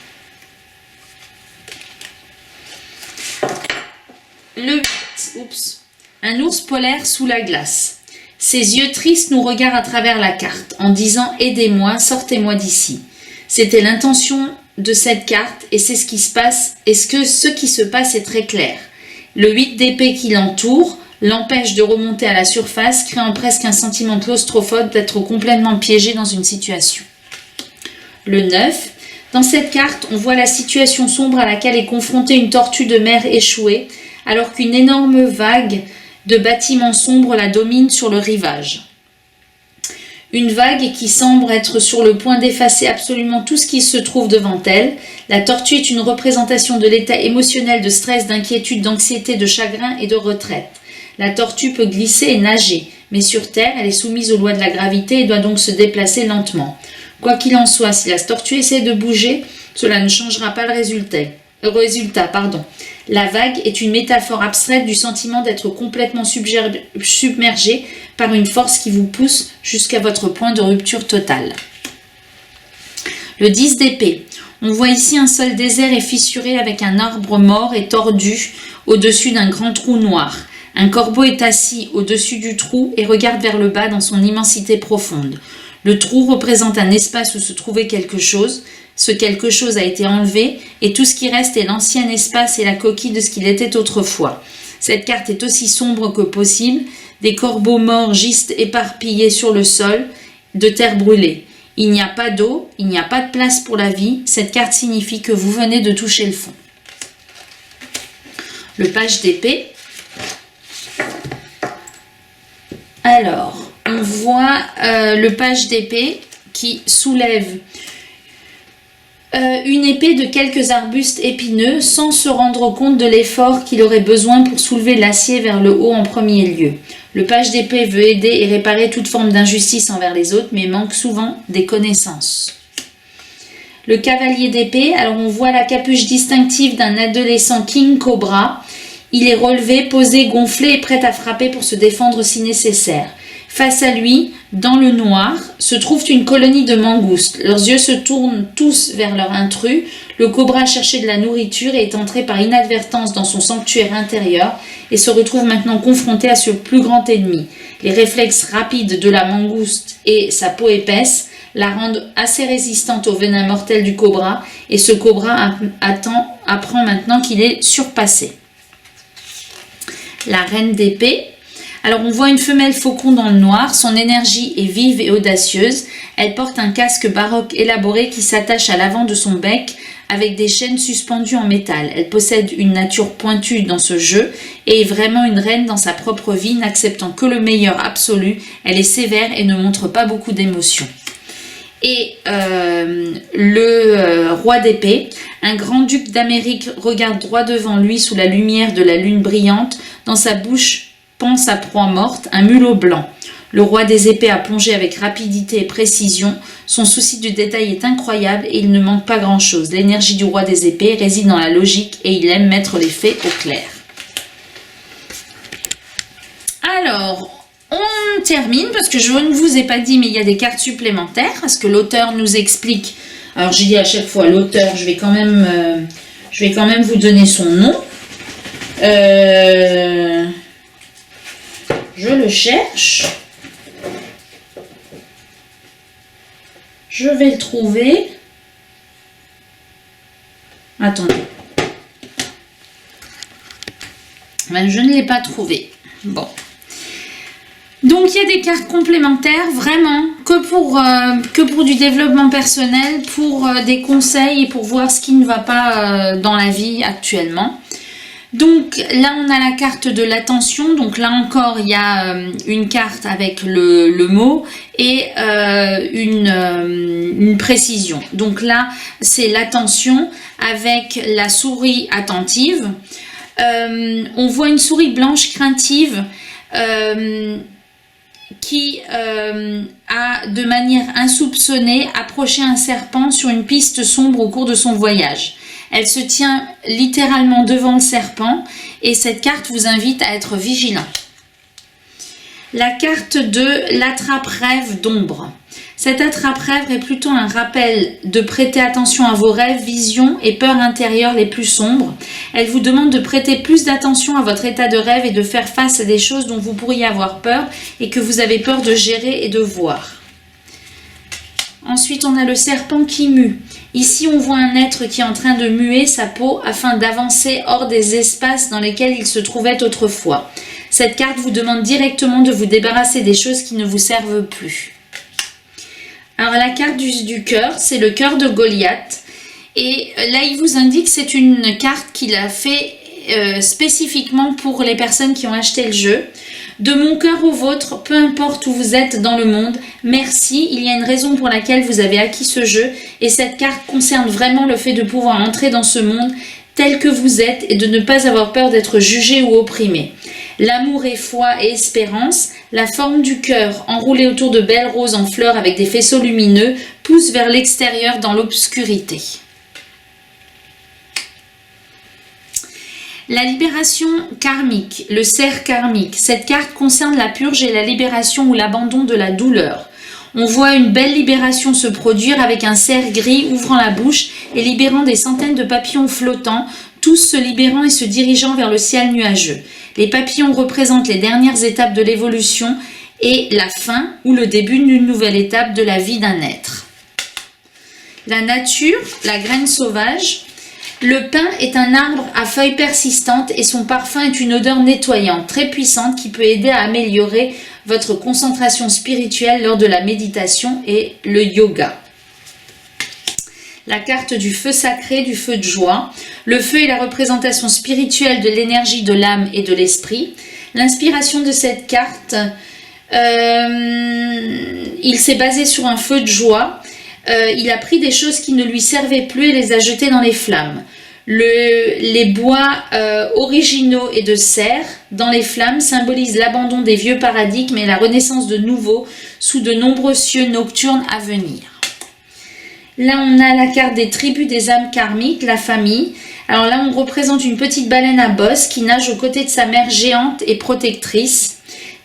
Le 8. Un ours polaire sous la glace. Ses yeux tristes nous regardent à travers la carte en disant « Aidez-moi, sortez-moi d'ici ». C'était l'intention de cette carte et c'est ce qui se passe et ce qui se passe est très clair. Le 8 d'épée qui l'entoure l'empêche de remonter à la surface, créant presque un sentiment claustrophobe d'être complètement piégé dans une situation. Le 9. Dans cette carte, on voit la situation sombre à laquelle est confrontée une tortue de mer échouée, alors qu'une énorme vague de bâtiments sombres la domine sur le rivage. Une vague qui semble être sur le point d'effacer absolument tout ce qui se trouve devant elle. La tortue est une représentation de l'état émotionnel de stress, d'inquiétude, d'anxiété, de chagrin et de retraite. La tortue peut glisser et nager, mais sur Terre, elle est soumise aux lois de la gravité et doit donc se déplacer lentement. Quoi qu'il en soit, si la tortue essaie de bouger, cela ne changera pas le résultat. La vague est une métaphore abstraite du sentiment d'être complètement submergé par une force qui vous pousse jusqu'à votre point de rupture totale. Le 10 d'épée. On voit ici un sol désert et fissuré avec un arbre mort et tordu au-dessus d'un grand trou noir. Un corbeau est assis au-dessus du trou et regarde vers le bas dans son immensité profonde. Le trou représente un espace où se trouvait quelque chose. Ce quelque chose a été enlevé et tout ce qui reste est l'ancien espace et la coquille de ce qu'il était autrefois. Cette carte est aussi sombre que possible. Des corbeaux morts gisent éparpillés sur le sol de terre brûlée. Il n'y a pas d'eau, il n'y a pas de place pour la vie. Cette carte signifie que vous venez de toucher le fond. Le page d'épée. Alors, on voit le page d'épée qui soulève une épée de quelques arbustes épineux sans se rendre compte de l'effort qu'il aurait besoin pour soulever l'acier vers le haut en premier lieu. Le page d'épée veut aider et réparer toute forme d'injustice envers les autres, mais manque souvent des connaissances. Le cavalier d'épée, alors on voit la capuche distinctive d'un adolescent King Cobra. Il est relevé, posé, gonflé et prêt à frapper pour se défendre si nécessaire. Face à lui, dans le noir, se trouve une colonie de mangoustes. Leurs yeux se tournent tous vers leur intrus. Le cobra a cherché de la nourriture et est entré par inadvertance dans son sanctuaire intérieur et se retrouve maintenant confronté à ce plus grand ennemi. Les réflexes rapides de la mangouste et sa peau épaisse la rendent assez résistante au venin mortel du cobra et ce cobra apprend maintenant qu'il est surpassé. La reine d'épée. Alors on voit une femelle faucon dans le noir, son énergie est vive et audacieuse. Elle porte un casque baroque élaboré qui s'attache à l'avant de son bec avec des chaînes suspendues en métal. Elle possède une nature pointue dans ce jeu et est vraiment une reine dans sa propre vie, n'acceptant que le meilleur absolu. Elle est sévère et ne montre pas beaucoup d'émotions. Et le roi d'épée, un grand-duc d'Amérique regarde droit devant lui sous la lumière de la lune brillante. Dans sa bouche pend sa proie morte, un mulot blanc. Le roi des épées a plongé avec rapidité et précision. Son souci du détail est incroyable et il ne manque pas grand-chose. L'énergie du roi des épées réside dans la logique et il aime mettre les faits au clair. Alors, on termine parce que je ne vous ai pas dit, mais il y a des cartes supplémentaires parce que l'auteur nous explique. Alors, j'ai dit à chaque fois l'auteur, je vais quand même vous donner son nom. Je le cherche. Je vais le trouver. Attendez. Ben, je ne l'ai pas trouvé. Bon. Donc, il y a des cartes complémentaires, vraiment, que pour du développement personnel, pour des conseils et pour voir ce qui ne va pas dans la vie actuellement. Donc là, on a la carte de l'attention. Donc là encore, il y a une carte avec le mot et une précision. Donc là, c'est l'attention avec la souris attentive. On voit une souris blanche craintive qui a de manière insoupçonnée approché un serpent sur une piste sombre au cours de son voyage. Elle se tient littéralement devant le serpent et cette carte vous invite à être vigilant. La carte de l'attrape-rêve d'ombre. Cette attrape-rêve est plutôt un rappel de prêter attention à vos rêves, visions et peurs intérieures les plus sombres. Elle vous demande de prêter plus d'attention à votre état de rêve et de faire face à des choses dont vous pourriez avoir peur et que vous avez peur de gérer et de voir. Ensuite, on a le serpent qui mue. Ici, on voit un être qui est en train de muer sa peau afin d'avancer hors des espaces dans lesquels il se trouvait autrefois. Cette carte vous demande directement de vous débarrasser des choses qui ne vous servent plus. Alors, la carte du cœur, c'est le cœur de Goliath. Et là, il vous indique que c'est une carte qu'il a fait spécifiquement pour les personnes qui ont acheté le jeu. De mon cœur au vôtre, peu importe où vous êtes dans le monde, merci, il y a une raison pour laquelle vous avez acquis ce jeu et cette carte concerne vraiment le fait de pouvoir entrer dans ce monde tel que vous êtes et de ne pas avoir peur d'être jugé ou opprimé. L'amour et foi et espérance, la forme du cœur enroulée autour de belles roses en fleurs avec des faisceaux lumineux pousse vers l'extérieur dans l'obscurité. La libération karmique, le cerf karmique. Cette carte concerne la purge et la libération ou l'abandon de la douleur. On voit une belle libération se produire avec un cerf gris ouvrant la bouche et libérant des centaines de papillons flottants, tous se libérant et se dirigeant vers le ciel nuageux. Les papillons représentent les dernières étapes de l'évolution et la fin ou le début d'une nouvelle étape de la vie d'un être. La nature, la graine sauvage. Le pin est un arbre à feuilles persistantes et son parfum est une odeur nettoyante, très puissante qui peut aider à améliorer votre concentration spirituelle lors de la méditation et le yoga. La carte du feu sacré, du feu de joie. Le feu est la représentation spirituelle de l'énergie de l'âme et de l'esprit. L'inspiration de cette carte, il s'est basé sur un feu de joie. Il a pris des choses qui ne lui servaient plus et les a jetées dans les flammes. Les bois originaux et de serre dans les flammes symbolisent l'abandon des vieux paradigmes et la renaissance de nouveaux sous de nombreux cieux nocturnes à venir. Là, on a la carte des tribus des âmes karmiques, la famille. Alors là, on représente une petite baleine à bosse qui nage aux côtés de sa mère géante et protectrice.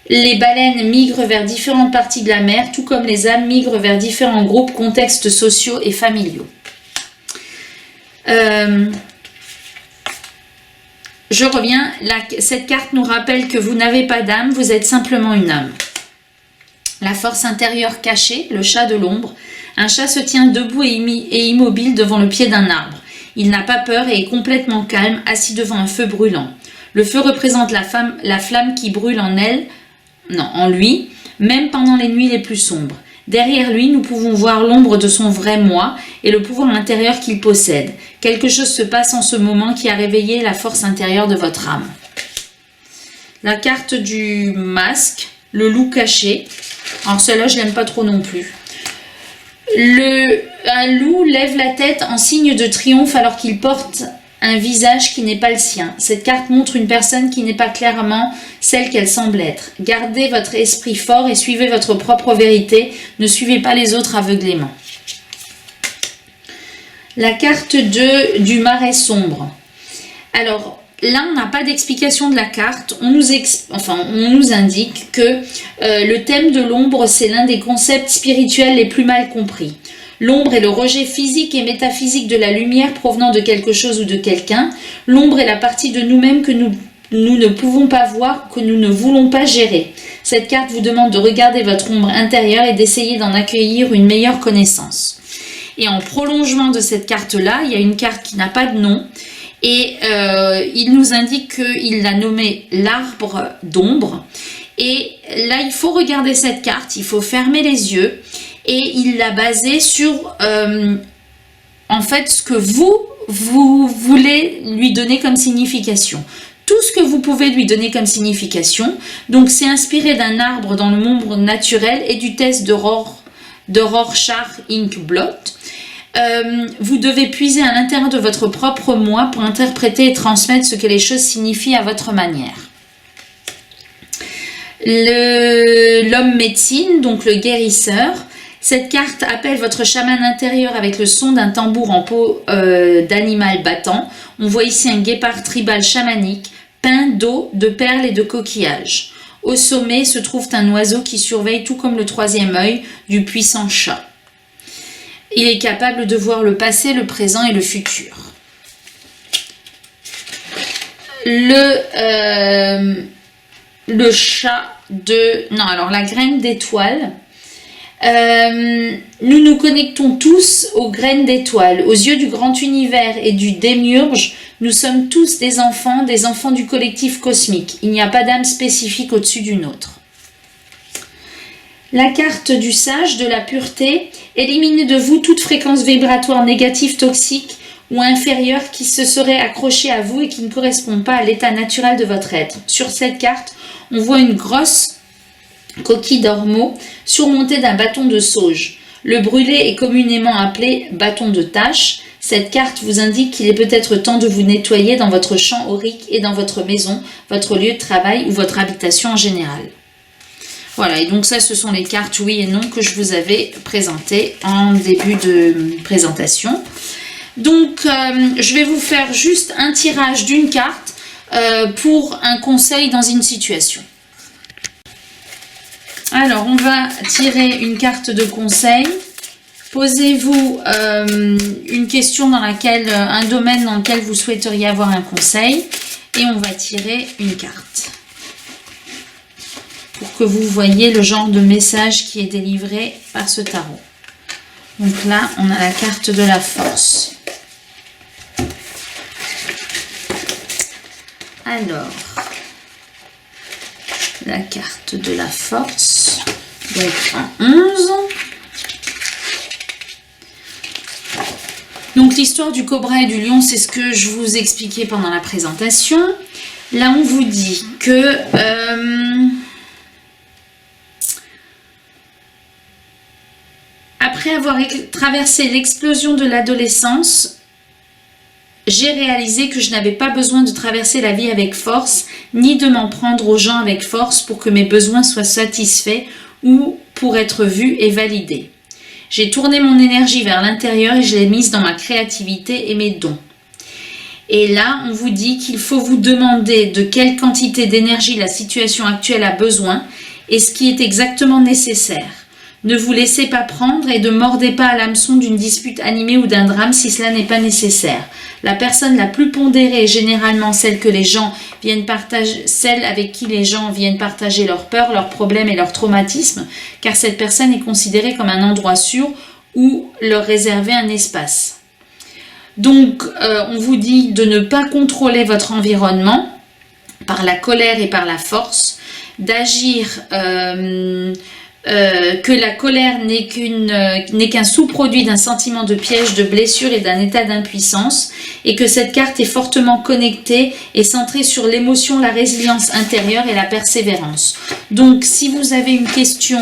Les baleines migrent vers différentes parties de la mer, tout comme les âmes migrent vers différents groupes, contextes sociaux et familiaux. Je reviens, cette carte nous rappelle que vous n'avez pas d'âme, vous êtes simplement une âme. La force intérieure cachée, le chat de l'ombre. Un chat se tient debout et immobile devant le pied d'un arbre. Il n'a pas peur et est complètement calme, assis devant un feu brûlant. Le feu représente la flamme qui brûle en lui, même pendant les nuits les plus sombres. Derrière lui, nous pouvons voir l'ombre de son vrai moi et le pouvoir intérieur qu'il possède. Quelque chose se passe en ce moment qui a réveillé la force intérieure de votre âme. La carte du masque, le loup caché. Alors celle-là, je l'aime pas trop non plus. Un loup lève la tête en signe de triomphe alors qu'il porte un visage qui n'est pas le sien. Cette carte montre une personne qui n'est pas clairement celle qu'elle semble être. Gardez votre esprit fort et suivez votre propre vérité. Ne suivez pas les autres aveuglément. La carte du marais sombre. Alors, là, on n'a pas d'explication de la carte. On nous indique que le thème de l'ombre, c'est l'un des concepts spirituels les plus mal compris. L'ombre est le rejet physique et métaphysique de la lumière provenant de quelque chose ou de quelqu'un. L'ombre est la partie de nous-mêmes que nous ne pouvons pas voir, que nous ne voulons pas gérer. Cette carte vous demande de regarder votre ombre intérieure et d'essayer d'en accueillir une meilleure connaissance. Et en prolongement de cette carte-là, il y a une carte qui n'a pas de nom. Et il nous indique qu'il l'a nommé l'arbre d'ombre. Et là, il faut regarder cette carte, il faut fermer les yeux. Et il l'a basé sur, en fait, ce que vous voulez lui donner comme signification. Tout ce que vous pouvez lui donner comme signification. Donc, c'est inspiré d'un arbre dans le monde naturel et du test de Rorschach Inkblot. Vous devez puiser à l'intérieur de votre propre moi pour interpréter et transmettre ce que les choses signifient à votre manière. L'homme médecine, donc le guérisseur. Cette carte appelle votre chaman intérieur avec le son d'un tambour en peau d'animal battant. On voit ici un guépard tribal chamanique, peint d'eau, de perles et de coquillages. Au sommet se trouve un oiseau qui surveille, tout comme le troisième œil, du puissant chat. Il est capable de voir le passé, le présent et le futur. Le chat de... Non, alors la graine d'étoile. Nous nous connectons tous aux graines d'étoiles. Aux yeux du grand univers et du démiurge, nous sommes tous des enfants du collectif cosmique. Il n'y a pas d'âme spécifique au-dessus d'une autre. La carte du sage, de la pureté. Éliminez de vous toute fréquence vibratoire négative, toxique ou inférieure qui se serait accrochée à vous et qui ne correspond pas à l'état naturel de votre être. Sur cette carte, on voit une grosse coquille d'ormeau surmontée d'un bâton de sauge. Le brûlé est communément appelé bâton de tâche. Cette carte vous indique qu'il est peut-être temps de vous nettoyer dans votre champ aurique et dans votre maison, votre lieu de travail ou votre habitation en général. Voilà, et donc ça, ce sont les cartes oui et non que je vous avais présentées en début de présentation. Donc, je vais vous faire juste un tirage d'une carte pour un conseil dans une situation. Alors, on va tirer une carte de conseil. Posez-vous une question dans laquelle, un domaine dans lequel vous souhaiteriez avoir un conseil. Et on va tirer une carte. Pour que vous voyez le genre de message qui est délivré par ce tarot. Donc là, on a la carte de la force. Alors, la carte de la force, donc en 11. Donc l'histoire du cobra et du lion, c'est ce que je vous expliquais pendant la présentation. Là, on vous dit que après avoir traversé l'explosion de l'adolescence, j'ai réalisé que je n'avais pas besoin de traverser la vie avec force, ni de m'en prendre aux gens avec force pour que mes besoins soient satisfaits ou pour être vus et validés. J'ai tourné mon énergie vers l'intérieur et je l'ai mise dans ma créativité et mes dons. Et là, on vous dit qu'il faut vous demander de quelle quantité d'énergie la situation actuelle a besoin et ce qui est exactement nécessaire. Ne vous laissez pas prendre et ne mordez pas à l'hameçon d'une dispute animée ou d'un drame si cela n'est pas nécessaire. La personne la plus pondérée est généralement celle avec qui les gens viennent partager leurs peurs, leurs problèmes et leurs traumatismes, car cette personne est considérée comme un endroit sûr où leur réserver un espace. Donc, on vous dit de ne pas contrôler votre environnement par la colère et par la force, d'agir... que la colère n'est qu'un sous-produit d'un sentiment de piège, de blessure et d'un état d'impuissance, et que cette carte est fortement connectée et centrée sur l'émotion, la résilience intérieure et la persévérance. Donc, si vous avez une question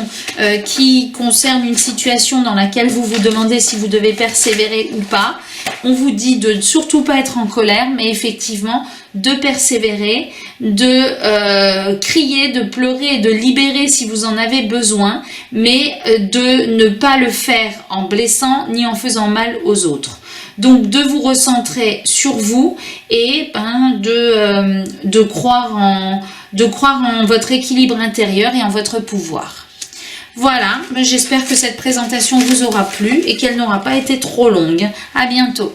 qui concerne une situation dans laquelle vous vous demandez si vous devez persévérer ou pas, on vous dit de surtout pas être en colère, mais effectivement de persévérer, de crier, de pleurer et de libérer si vous en avez besoin, mais de ne pas le faire en blessant ni en faisant mal aux autres. Donc de vous recentrer sur vous et de croire en votre équilibre intérieur et en votre pouvoir. Voilà, j'espère que cette présentation vous aura plu et qu'elle n'aura pas été trop longue. À bientôt.